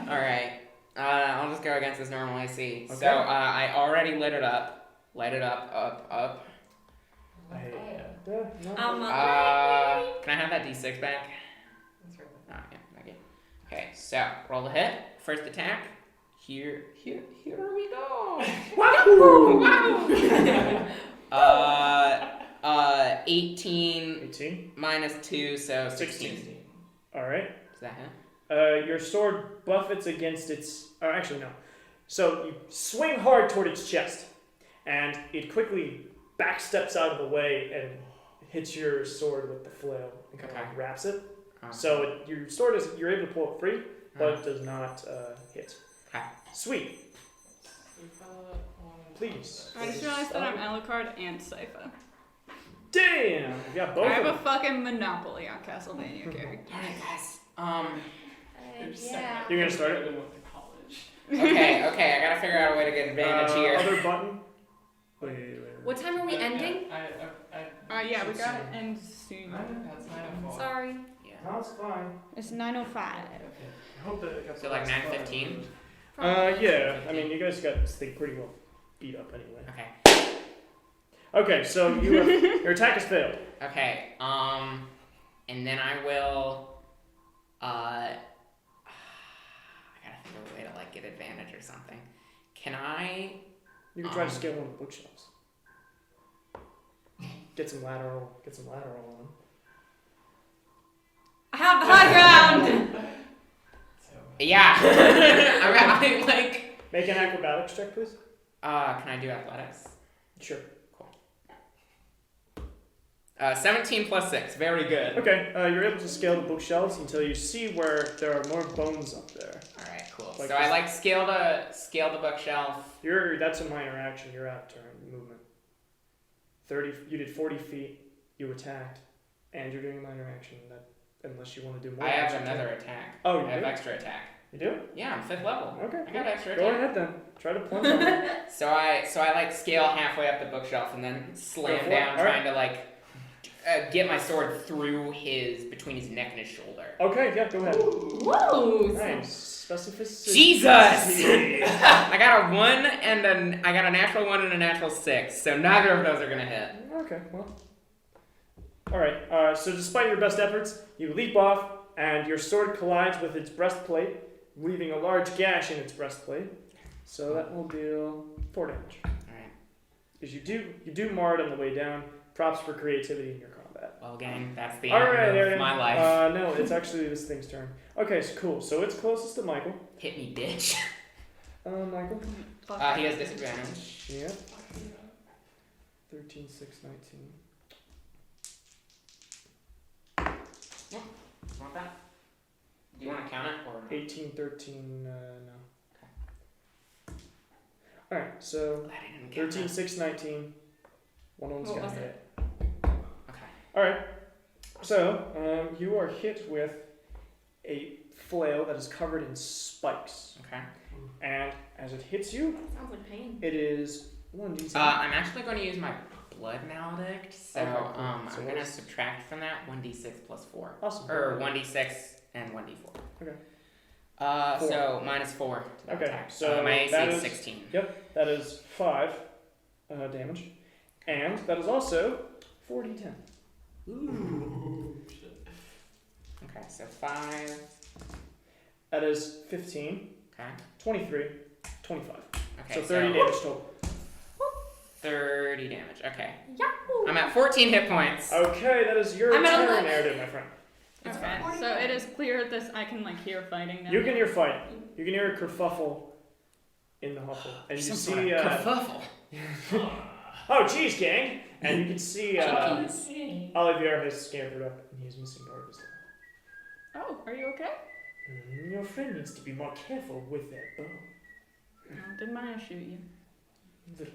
Alright. I'll just go against this normal AC. Okay. So, I already lit it up. Light it up. I'm Can I have that D6 back? Oh, yeah, thank you. Okay, so, roll the hit. First attack. Here we go! Wow! 18 minus 2, so 16. Alright. Does that hit? Your sword buffets against its... Or actually, no. So you swing hard toward its chest, and it quickly backsteps out of the way and hits your sword with the flail and kind of like wraps it. So your sword is... You're able to pull it free, but it does not hit. Okay. Sweet. Please. I just realized that I'm Alucard and Sypha. Damn! You got both I have of a them. fucking monopoly on Castlevania characters. Alright, guys. yeah. You're gonna start it? Okay, I gotta figure out a way to get advantage here. Other button. Wait. What time are we ending? Yeah, we got it end soon. Sorry. Yeah. No, it's fine. It's 9:05. I hope that it got So like 9:15? Yeah. I mean, you guys got this thing pretty well beat up anyway. Okay. Okay, so your attack has failed. Okay, and then I will, I gotta think of a way to like get advantage or something. Can I? You can try to scale one of the bookshelves. Get some lateral on. I have the high ground! Yeah. I like. Make an acrobatics check, please. Can I do athletics? Sure. 17 plus 6, very good. Okay, you're able to scale the bookshelves until you see where there are more bones up there. All right, cool. Like so I like scale the bookshelf. That's a minor action. You're out of turn movement. 30. You did 40 feet. You attacked, and you're doing a minor action. That unless you want to do more. I have action another attack. Oh, you I have do? extra attack. You do? Yeah, I'm 5th level. Okay. I got extra Go attack. ahead then. Try to plunge on it. So I like scale halfway up the bookshelf and then slam Go down, for it. trying to like get my sword through between his neck and his shoulder. Okay, yeah, go ahead. Whoa! Nice. Specificity. Jesus! I got a natural 1 and a natural 6, so neither of those are gonna hit. Okay, well. Alright, so despite your best efforts, you leap off, and your sword collides with its breastplate, leaving a large gash in its breastplate. So that will deal 4 damage. Alright. Because you do mar it on the way down. Props for creativity in your combat. Well, gang, that's the Alright, end of my life. no, it's actually this thing's turn. Okay, so cool. So it's closest to Michael. Hit me, bitch. Michael? He has disadvantage. Yeah. 13, 6, 19. Want that? Do you want to count it or? 18, 13, no. Alright, so Glad I didn't count 13, that. 6, 19. One of them's What gonna was hit. Okay. Alright, so you are hit with a flail that is covered in spikes. Okay. And as it hits you, Sounds like pain. it is 1d6. I'm actually going to use my blood maledict, so Okay, cool. I'm So going to what's- subtract from that 1d6 plus 4. Awesome. Or 1d6 and 1d4. Okay. 4. So minus 4 to that Okay, attack. so my AC that is is- 16. Yep, that is 5 damage. And that is also 4d10. Okay, so 5. That is 15, Okay. 23, 25. Okay, So 30 damage total. 30 damage. Okay. Yahoo! I'm at 14 hit points. Okay, that is your I'm at turn, 11. narrative, my friend. It's Okay, fine. so it is clear that I can like hear fighting now. You can hear fighting. You can hear a kerfuffle in the huffle. And you Some see... sort of kerfuffle. oh, geez, gang! And you can see Olivier has scampered up and he's missing part of his leg. Oh, are you okay? Your friend needs to be more careful with that bow. Oh, didn't mind to shoot you. Little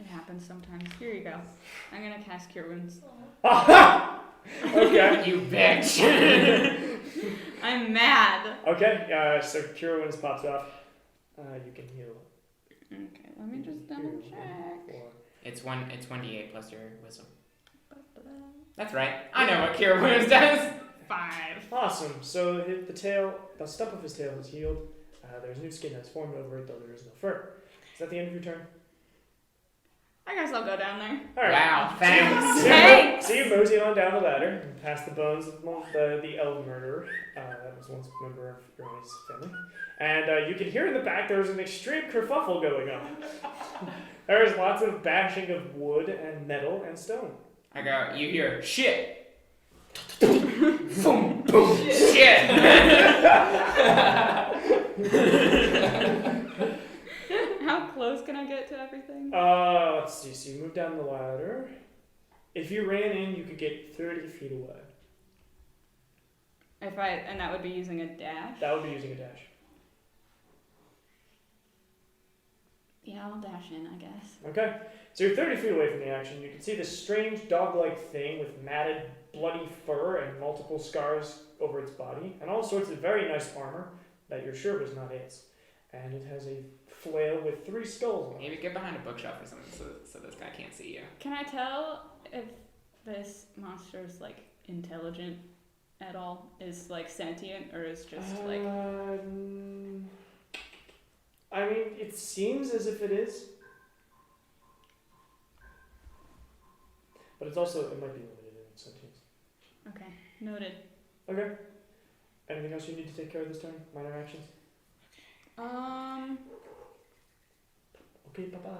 It happens sometimes. Here you go. I'm gonna cast Cure Wounds. Okay. You bitch. I'm mad. Okay, so Cure Wounds pops off. You can heal. Okay, let me just double check. It's 1d8 plus your wisdom. That's right. I know what Cure Wounds does. 5. Awesome. So the stump of his tail is healed. There's new skin that's formed over it, though there is no fur. Is that the end of your turn? I guess I'll go down there. All right. Wow, thanks. Thanks. So you mosey on down the ladder and past the bones of the elf murderer. That was once a member of Ronnie's family. And you can hear in the back there's an extreme kerfuffle going on. There's lots of bashing of wood and metal and stone. I go, you hear shit. Boom, boom, shit. How close can I get to everything? Let's see. So you move down the ladder. If you ran in, you could get 30 feet away. And that would be using a dash? That would be using a dash. Yeah, I'll dash in, I guess. Okay. So you're 30 feet away from the action. You can see this strange dog-like thing with matted, bloody fur and multiple scars over its body, and all sorts of very nice armor that you're sure was not its. And it has a flail with 3 skulls on it. Maybe get behind a bookshelf or something so this guy can't see you. Can I tell if this monster is, like, intelligent at all? Is, like, sentient, or is just, like... I mean, it seems as if it is. But it's also, it might be limited in its sentience. Okay, noted. Okay. Anything else you need to take care of this turn? Minor actions? Okay, bye-bye. I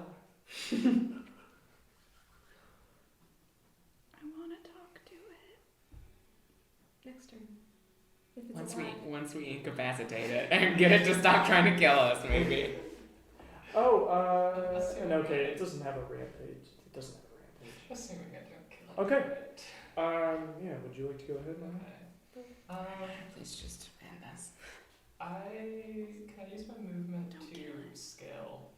want to talk to it. Next turn. If it's Once we incapacitate it and get it to stop trying to kill us, maybe. Okay, it doesn't have a rampage. It doesn't have a rampage. Assuming I don't kill Okay. it. Yeah, would you like to go ahead now? Okay. Please just end this. Can I use my movement to scale?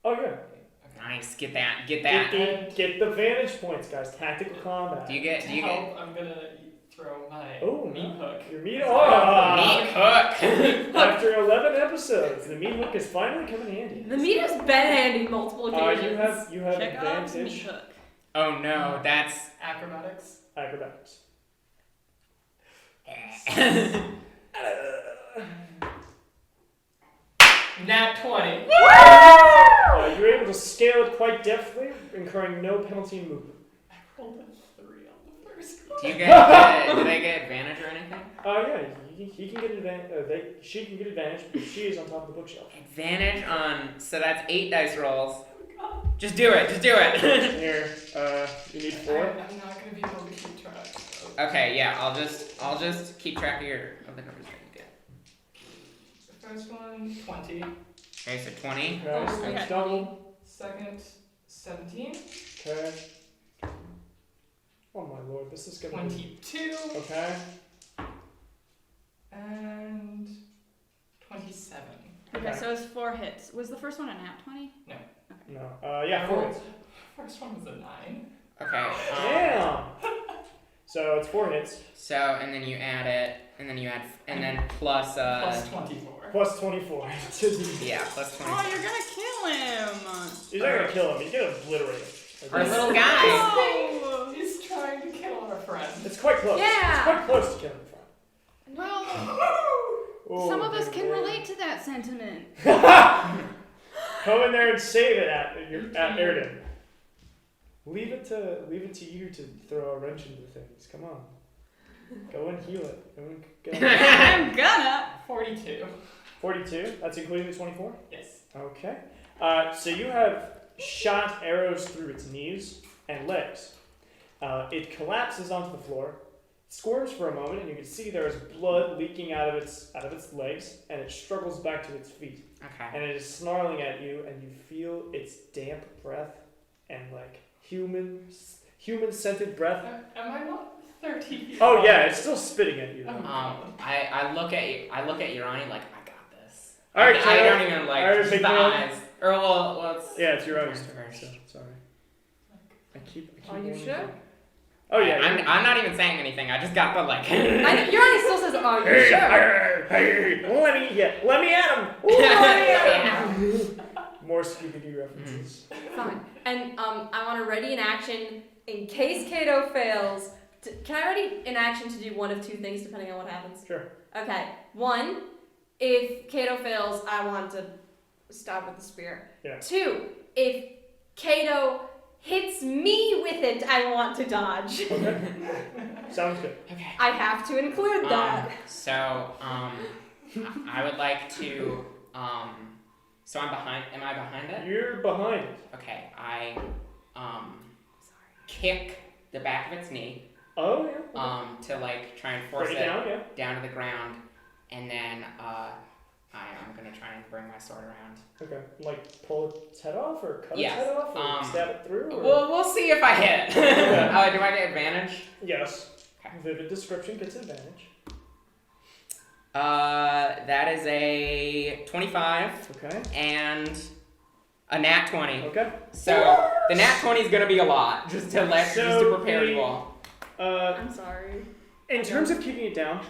Oh, yeah. Okay. Nice, get that. Get the vantage points, guys. Tactical combat. Do you get? I'm gonna throw my meat hook. Your meat Meat hook. After 11 episodes, the meat hook is finally coming handy. The meat has been handy multiple occasions. You have Chekhov's meat advantage. hook. Oh no, that's Acrobatics. Acrobatics. Nat 20. You're able to scale it quite deftly, incurring no penalty in movement. I rolled a 3 on the first one. Do they get advantage or anything? He can get advantage. She can get advantage because she is on top of the bookshelf. Advantage on, so that's 8 dice rolls. Just do it. Here, you need 4. I'm not gonna be able to keep track. So. Okay, yeah, I'll just keep track of the numbers that you get. The first one, 20. Okay, so 20. Nice, Oh, that's yeah. double. Second, 17. Okay. Oh my lord, this is gonna be... 22. Okay. And 27. Okay, so it's 4 hits. Was the first one a nat 20? No. Yeah, 4 hits. First one was a 9. Okay. Damn! So it's 4 hits. So, and then you add it, and then plus, Plus 24. Plus 24. yeah, plus 20. Oh, you're gonna kill him! He's not gonna kill him, he's gonna obliterate him. Our little guy. Oh! He's trying to kill our friend. It's quite close. Yeah. It's quite close to killing the friend. Well, Oh, some of us dear can Lord. relate to that sentiment. Come in there and save it at Airden. Leave it to you to throw a wrench into things. Come on. Go and heal it. Go. I'm gonna! 42. 42. That's including the 24? Yes. Okay. So you have shot arrows through its knees and legs. It collapses onto the floor, squirms for a moment, and you can see there is blood leaking out of its legs, and it struggles back to its feet. Okay. And it is snarling at you, and you feel its damp breath and like human scented breath. Am I not 30 feet Oh away? yeah, it's still spitting at you. I look at Urani like, I got this. All right, I Kayla. don't even like All right, just big the man. eyes. Or well, it's Yeah, it's your own turn. First. So, sorry. keep Are you wanting sure? to- Oh yeah. I'm not even saying anything. I just got the like. I know, your honey still says, "Are you sure?" Hey, let me at him. Ooh, let me at him. More Scooby-Doo references. Fine. And I want to ready in action in case Kato fails. Can I ready in action to do one of two things depending on what happens? Sure. Okay. One, if Kato fails, I want to stab with the spear. Yeah. Two, if Kato hits me with it, I want to dodge. Okay. Sounds good. Okay. I have to include that. I would like to so I'm behind. Am I behind it? You're behind it. Okay. I kick the back of its knee. Oh yeah. To like try and force Bring it it down, yeah. down to the ground, and then I'm gonna try and bring my sword around. Okay. Like pull its head off or cut Yes. its head off or stab it through? Or... We'll see if I hit. Do I get advantage? Yes. Okay. Vivid description gets advantage. That is a 25 Okay. and a nat 20. Okay. So the nat 20 is gonna be a lot, just to prepare you all. I'm sorry. In terms of kicking it down,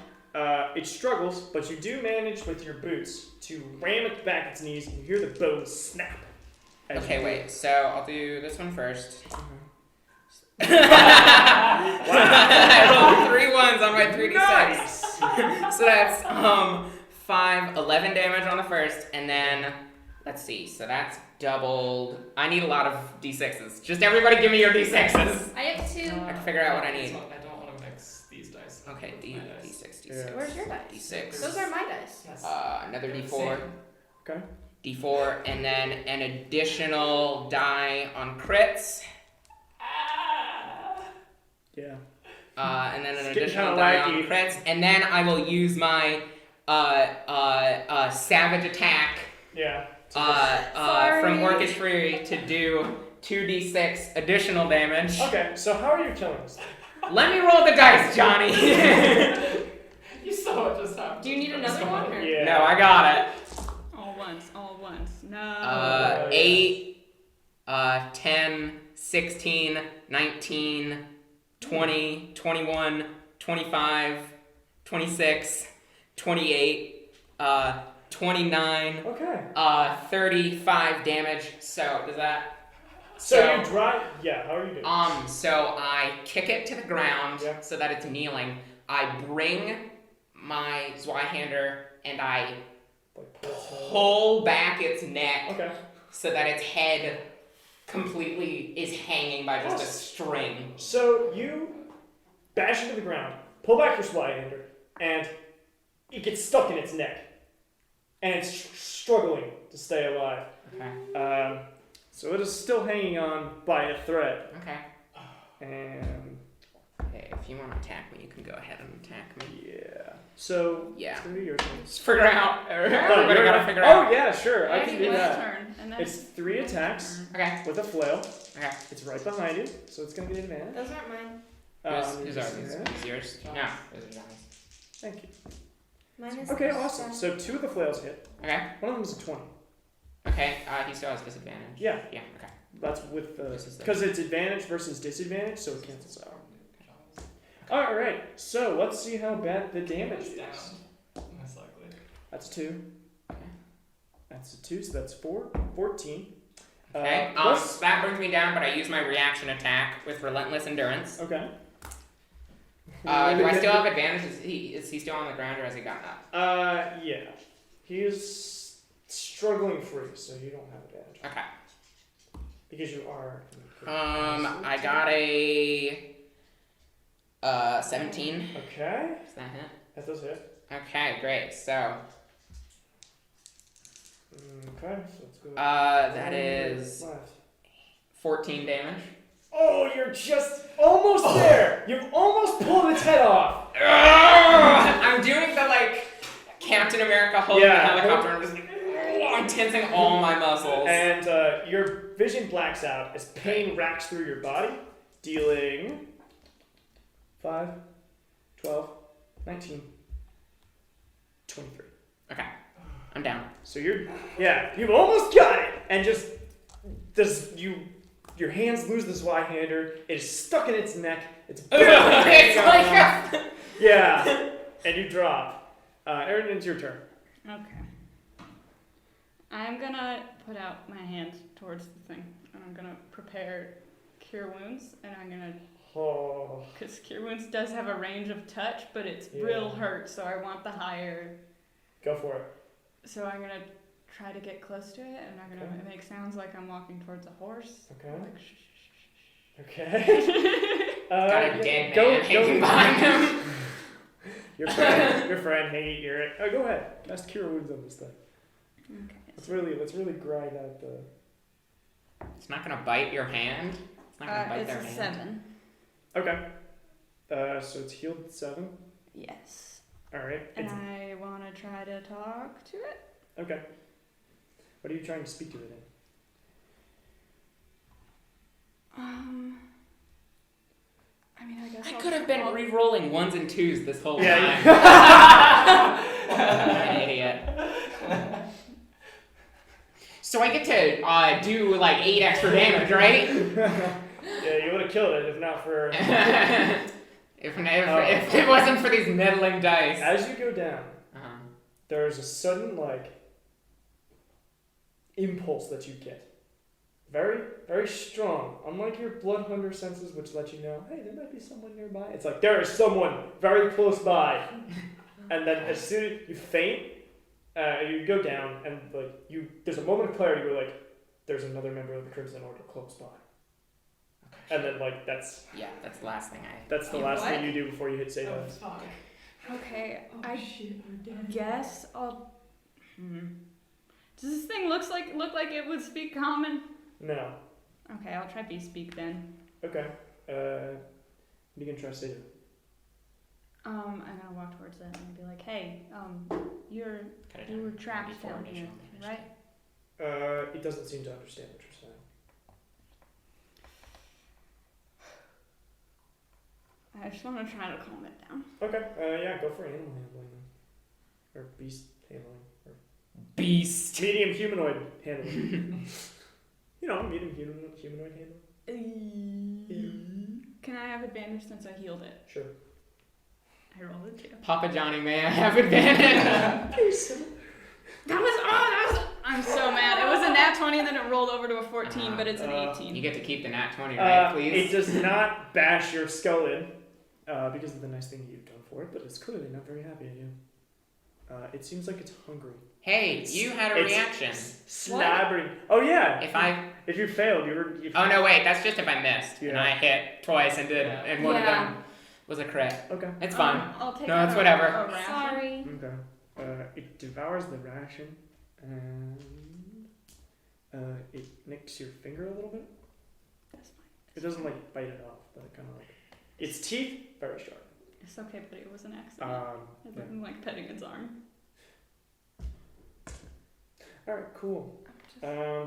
it struggles, but you do manage with your boots to ram it back its knees, and you hear the bones snap. Okay, wait. So I'll do this one first. Wow. I rolled 3 ones on my 3d6. Nice. So that's 5, 11 damage on the first, and then let's see. So that's doubled. I need a lot of d6s. Just everybody, give me your d6s. I have 2. I can figure out what I need. I don't want to mix these dice. Okay, with my dice. d6, Yeah. d6. Where's your dice? D6. Those are my dice. Yes. Another d4. Okay. D4, and then an additional die on crits. Yeah. And then an It's getting additional kinda die on wacky. crits, and then I will use my savage attack Yeah. from Wrathtree to do 2d6 additional damage. Okay, so how are you killing this thing? Let me roll the dice, Johnny. You saw what just happened. Do you need another one? Or? Yeah. No, I got it. All once. No. 8, 10, 16, 19, 20, 21, 25, 26, 28, 29, Okay. 35 damage. So does that? So you drive. Yeah. How are you doing? So I kick it to the ground Yeah. so that it's kneeling. I bring my Zweihander and I Like pull its head. pull back its neck Okay. so that its head completely is hanging by just a Awesome. string. So you bash into the ground, pull back your Swihender, and it gets stuck in its neck, and it's struggling to stay alive. Okay. So it is still hanging on by a thread, Okay. and Hey, if you want to attack me, you can go ahead and attack me. yeah. So Yeah. it's gonna be your turn. Just figure out. Everybody you're gotta gonna- figure out. Oh yeah, sure. I can do It's that. turn, and then It's 3 attacks Okay. with a flail. Okay. It's right behind you, so it's gonna get advantage. Those aren't mine. Who's you ours? see Is that? yours? No. Those are Johnny's. Thank you. Mine is. Okay, awesome. So 2 of the flails hit. Okay. One of them is a 20. Okay. He still has disadvantage. Yeah. Yeah. Okay. That's with This is the- because it's advantage versus disadvantage, so it cancels out. All right, so let's see how bad the damage is. Most likely. That's 2. Okay. That's a 2, so that's 4. 14. Okay. Plus, That brings me down, but I use my reaction attack with relentless endurance. okay. Do I still have advantage? Is he still on the ground or has he gotten up? Yeah. He is struggling free, so you don't have advantage Okay. because you are. I got a 17. Okay, Does that hit? that does hit. Okay, great. So Okay, so let's go. that is Left. 14 damage. Oh, you're just almost there. You've almost pulled its head off. I'm doing the like Captain America holding Yeah. the helicopter. I'm just like, I'm tensing all my muscles. And your vision blacks out as pain racks through your body, dealing 5, 12, 19, 23. Okay, I'm down. So you've almost got it, and you your hands lose the Zweihander. It is stuck in its neck. It's It's like yeah, and you drop. Aaron, it's your turn. Okay. I'm gonna put out my hand towards the thing, and I'm gonna prepare Cure Wounds, and I'm gonna, Oh, because Cure Wounds does have a range of touch, but it's Yeah. real hurt, so I want the higher. go for it. So I'm gonna try to get close to it, and I'm gonna make sounds like I'm walking towards a horse. Okay. Like shh, shh, Okay. got a dead man hanging behind him. Your friend, hey, you're it. Oh, go ahead. Cast Cure Wounds on this thing. Okay. Let's really grind out the. It's not gonna bite your hand. It's not gonna bite It's their a hand. 7. Okay. So it's healed 7. Yes. All right. And It's, I want to try to talk to it. okay. What are you trying to speak to it in? I mean, I guess I I'll could have been I'll- re-rolling 1s and 2s this whole Yeah, time. An idiot. So I get to do like 8 extra damage, right? Yeah, you would have killed it if not for. if it wasn't for these meddling dice. As you go down, Uh-huh. there's a sudden impulse that you get. Very, very strong. Unlike your blood hunger senses, which let you know, hey, there might be someone nearby. It's like there is someone very close by, and then as soon as you faint, you go down, and there's a moment of clarity where there's another member of the Crimson Order close by, and then that's That's the last thing that's the You last what? thing you do before you hit save Oh, us. fuck. Okay, Oh, I shit, we're dead. guess I'll. Does this thing look like it would speak common? No. Okay, I'll try Bespeak then. Okay. You can try save it. I'm gonna walk towards it and be like, hey, you were trapped down here, right? It doesn't seem to understand what you're saying. I just want to try to calm it down. Okay. Yeah. Go for animal handling then, or beast handling, or Beast. medium humanoid handling. Medium humanoid handling. Can I have advantage since I healed it? Sure. I rolled a 2. Papa Johnny, may I have advantage? I'm so mad. It was a nat 20 and then it rolled over to a 14, but it's an 18. You get to keep the nat 20, right, It please? does not bash your skull in, because of the nice thing you've done for it, but it's clearly not very happy at you. It seems like it's hungry. Hey, you had a It's reaction. Slabbering. Oh yeah. If you failed, you were. Oh no, wait, that's just if I missed. And Yeah. I hit twice and one of them was a crit. Okay. It's fine. I'll take No, it's a- whatever. a ration. Sorry. Okay. It devours the ration and it nicks your finger a little bit. That's fine. It doesn't bite it off, but it kind of its teeth very sharp. It's okay, but it was an accident. Yeah. I'm petting its arm. All right, cool.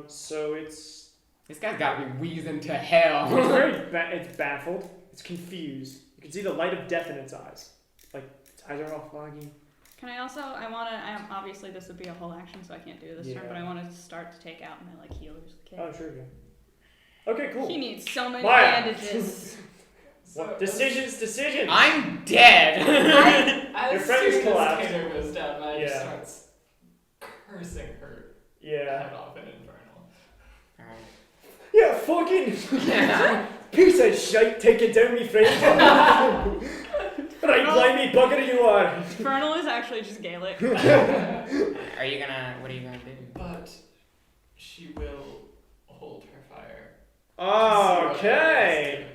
So it's This guy's gotta be wheezing to hell. it's baffled. It's confused. You can see the light of death in its eyes. Its eyes are all foggy. Can I also, obviously this would be a whole action, so I can't do it this turn, but I want to start to take out my healer's kit. Oh, sure, yeah. Okay, cool. He needs so many Maya. bandages. What? Decisions. I'm dead. Your friend is collapsed. As soon as Taylor goes down, Maya just Yeah. starts cursing her Yeah. head off in Infernal. Alright. Yeah, fucking piece of shite taking down me friend. Right, blimey bugger you are. Infernal is actually just Gaelic. What are you gonna do? But she will hold her fire. Okay.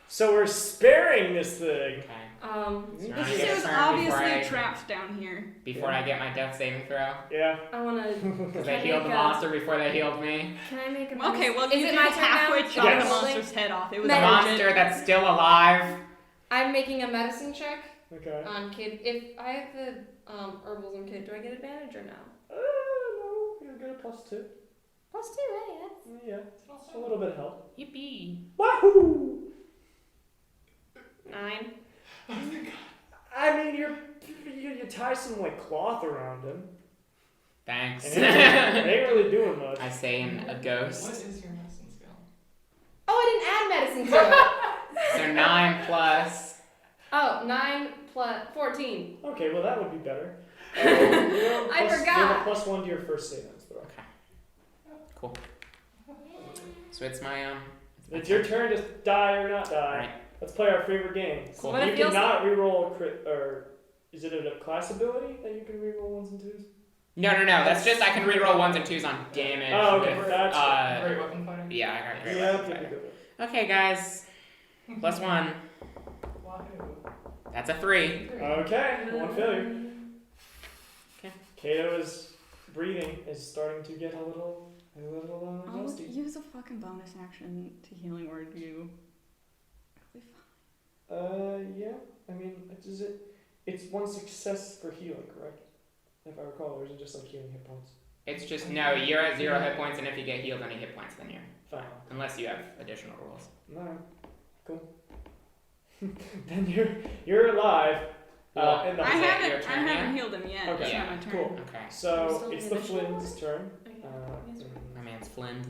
So we're sparing this thing. Okay. Because Alright, it was turn obviously before I- trapped down here. Before I get my death saving throw? Yeah. I wanna. Because Can they I healed the make a- monster before they healed me. Can I make a? Okay, well, is you it did my turn halfway now? chop Yes. the monster's head off. It was The Med- monster that's still alive. I'm making a medicine check Okay. on kid. If I have the herbals and kid, do I get advantage or no? No, you'll get a +2. +2, hey, that's. Yeah, it's a little bit of help. Yippee. Wahoo! 9. I mean, you tie some cloth around him. Thanks. And it ain't really doing much. I say in a What ghost. is your medicine skill? listen to it. So 9 plus. Oh, 9 plus 14. Okay, well that would be better. You I have forgot. a +1 to your first savings throw. Okay. Cool. So it's my It's your turn to die or not die. Alright. Let's play our favorite game. Cool. What You it feels cannot reroll or is it a class ability that you can reroll 1s and 2s? No. That's just I can reroll 1s and 2s on damage. Oh, okay. with, That's Great weapon fighter. yeah, I got great. yeah, weapon okay, fighter. good. Okay, guys. +1. Wahoo. That's a 3. Okay, one failure. Okay. Kato is breathing, is starting to get a little I'll rusty. use a fucking bonus action to healing word you. It'll be fine. Yeah. I mean, it's 1 success for healing, correct? If I recall, or is it just like healing hit points? It's just no. You're at 0 hit points, and if you get healed any hit points, then you're Fine. unless you have additional rolls. No. Cool. Then you're alive. Well, in the I Is it haven't your turn healed him yet. Okay. It's Yeah, not my turn. cool. Okay. So it's the Flynn's turn. My man's Flynn.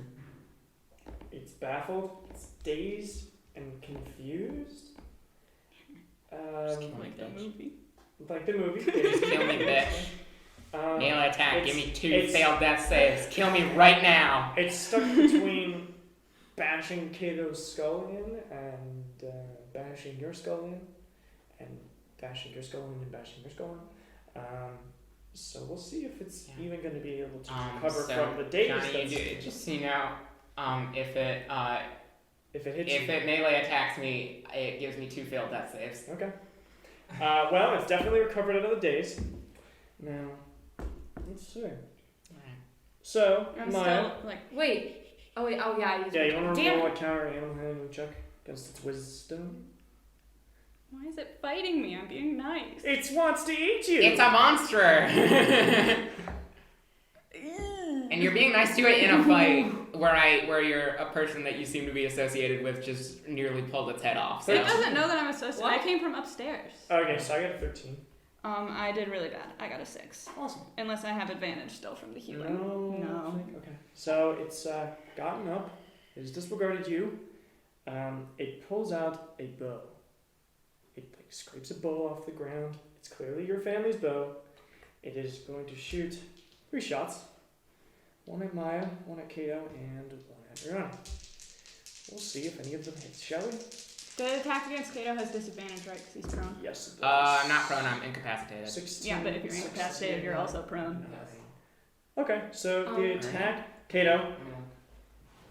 It's baffled, it's dazed, and confused. Just kill me, Like that bitch. movie. Like the movie. Just kill me, bitch. Melee attack. Give me 2 it's- failed death saves. Kill me right now. It's stuck between bashing Kato's skull in and bashing your skull in, and bashing your skull in and bashing your skull in. So we'll see if it's Yeah. even going to be able to recover So, from the daze. Johnny, you do, just so you know, if it if it hits if you. it melee attacks me, it gives me 2 failed death saves. Okay. Well, it's definitely recovered out of the daze. Now, let's see. Alright. So, I'm Maya. still like. Wait. Oh yeah. I used Yeah, my you turn. want to Damn roll it. a counter animal handling check against its wisdom? Why is it fighting me? I'm being nice. It wants to eat you! It's a monster. And you're being nice to it in a fight where you're a person that you seem to be associated with just nearly pulled its head off. So It doesn't know that I'm associated. What? I came from upstairs. Okay, so I got a 13. I did really bad. I got a 6. Awesome. Unless I have advantage still from the healing. No. Okay. So it's gotten up. It has disregarded you. It pulls out a bow. It scrapes a bow off the ground. It's clearly your family's bow. It is going to shoot 3 shots. 1 at Maya, 1 at Kato, and 1 at Ron. We'll see if any of them hit, shall we? The attack against Kato has disadvantage, right? Because he's prone. Yes, it does. I'm not prone. I'm incapacitated. 16, Yeah, but if you're incapacitated, you're also prone. 9. Okay, so the Alright. attack, Kato,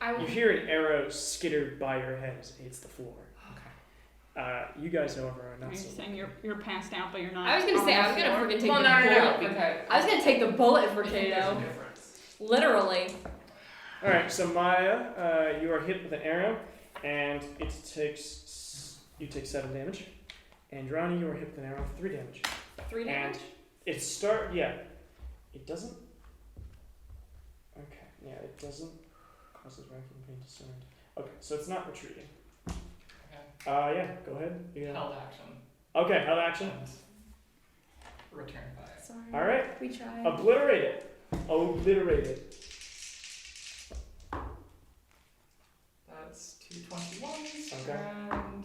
I you hear an arrow skittered by your head as it hits the floor. You guys, however, are Are not you so. saying you're passed out, but you're not? was gonna on say the I was gonna floor? freaking take Well, the no, bullet. Okay. I was gonna take the bullet for I think there's a Kato. difference. Literally. All right, so Maya, you are hit with an arrow, and you take 7 damage, and Ronnie, you are hit with an arrow for 3 damage. 3 damage. It doesn't. Okay, yeah, it doesn't causes racking pain discerned. Okay, so it's not retreating. Okay. Yeah, go ahead. You Held action. Okay, held action. And return fire. Sorry. All right, We tried. obliterate it. Obliterate it. That's 2 21s Okay. and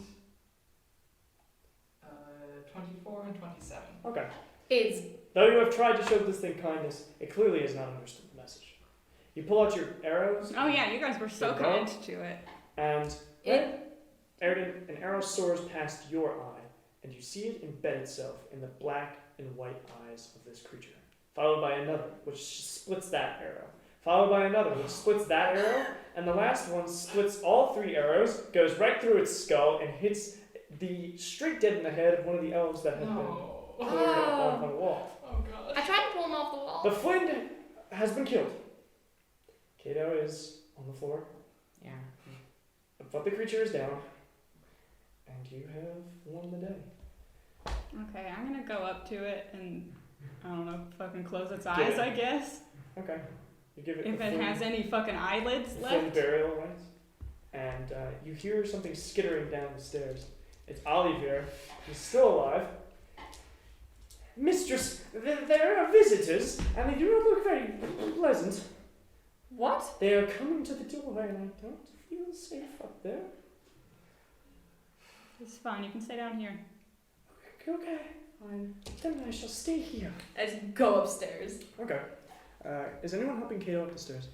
24 and 27. Okay. It's Though you have tried to show this thing kindness, it clearly has not understood the message. You pull out your arrows. Oh yeah, you guys were so The kind to it. And it. Airden, an arrow soars past your eye, and you see it embed itself in the black and white eyes of this creature, followed by another, which splits that arrow, followed by another, which splits that arrow, and the last one splits all 3 arrows, goes right through its skull, and hits the straight dead in the head of one of the elves that had been No. quartered up on a wall. Oh god. I tried to pull him off the wall. The Flynn has been killed. Kato is on the floor, Yeah. but the creature is down, and you have won the day. Okay, I'm gonna go up to it and I don't know, fucking close its Get eyes, it. I guess. Okay. You give it If the it Flynn- has any fucking eyelids the Flynn left. burial rites, and you hear something skittering down the stairs. It's Olivier. He's still alive. Mistress, there are visitors, and they do not look very pleasant. What? They are coming to the doorway, and I don't feel safe up there. It's fine. You can stay down here. Okay. Fine. Then I shall stay here. I just go upstairs. Okay. Is anyone helping Kato up the stairs?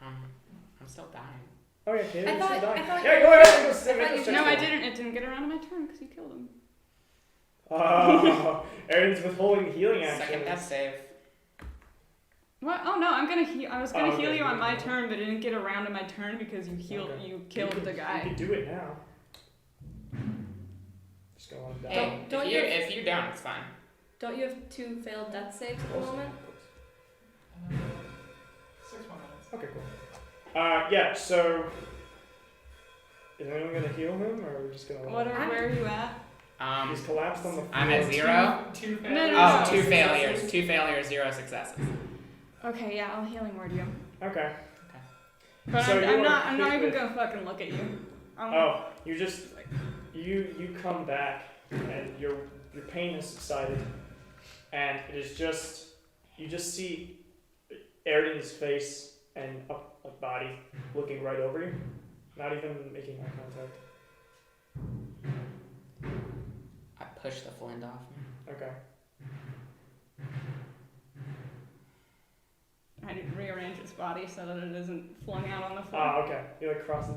I'm still dying. Oh yeah, Kato, I you're thought- still dying. I thought Yeah, you go were- ahead. Go I sit thought you upstairs. No, I didn't. It didn't get around to my turn because you killed him. Oh, Aaron's withholding healing Second action. death save. What? Oh no, I'm gonna heal. I was gonna Oh, okay, heal you on good. my turn, but it didn't get around to my turn because you healed. Okay. You killed the You guy. can do it now. Just go on down. Hey, Don't if you- if you're down, it's fine. Don't you have 2 failed death saves at the moment? 6 more minutes. Okay, cool. Yeah, so is anyone gonna heal him, or are we just gonna? Where are you at? He's collapsed on the floor. I'm at 0. Two No, no, failures. no. Oh, 2 failures. 2 failures, 0 successes. Okay, yeah, I'll healing word you. Okay. But So I'm you not. are I'm not hit even with- gonna fucking look at you. Oh, you just you come back and your pain has subsided, and it is just you just see Airden's face and body looking right over you, not even making eye contact. I pushed the flint off me. Okay. I didn't rearrange its body so that it isn't flung out on the floor. Ah, okay. You like cross it.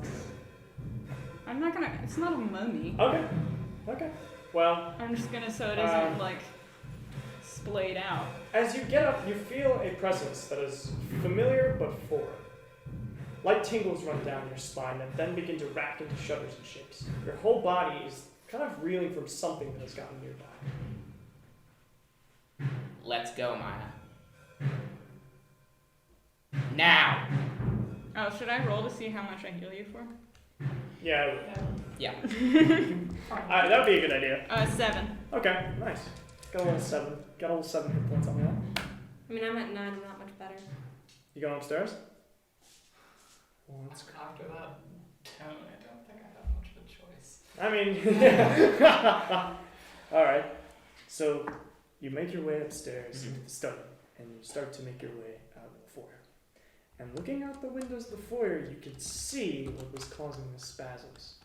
I'm not gonna. It's not a mummy. Okay. Okay. Well, I'm just gonna so it isn't like splayed out. as you get up, you feel a presence that is familiar but foreign. Light tingles run down your spine and then begin to rack into shudders and shakes. Your whole body is kind of reeling from something that has gotten nearby. Let's go, Maya. Now! Oh, should I roll to see how much I heal you for? Yeah, Yeah. that would be a good idea. 7. Okay, nice. Got a little 7. Got a little 7 hit points on that. I mean, I'm at 9. I'm not much better. You going upstairs? Well, let's go. After that tone, I don't think I have much of a choice. I mean, alright. So, you make your way upstairs into the study, and you start to make your way out of the foyer. And looking out the windows of the foyer, you can see what was causing the spasms.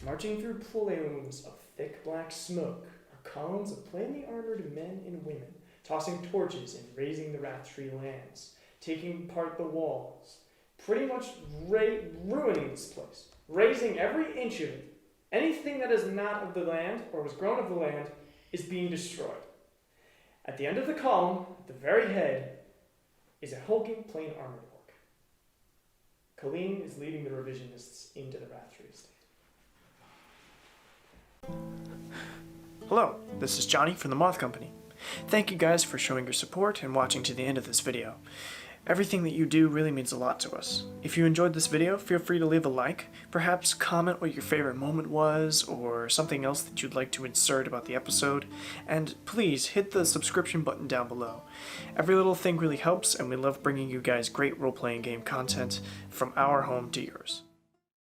Marching through plumes of thick black smoke are columns of plainly armored men and women, tossing torches and raising the Wrathtree lands, taking apart the walls, pretty much ruining this place, razing every inch of it. Anything that is not of the land or was grown of the land is being destroyed. At the end of the column, at the very head, is a hulking, plain armored orc. Colleen is leading the revisionists into the Wrathtree estate. Hello, this is Johnny from the Moth Company. Thank you guys for showing your support and watching to the end of this video. Everything that you do really means a lot to us. If you enjoyed this video, feel free to leave a like, perhaps comment what your favorite moment was, or something else that you'd like to insert about the episode, and please hit the subscription button down below. Every little thing really helps, and we love bringing you guys great role-playing game content from our home to yours.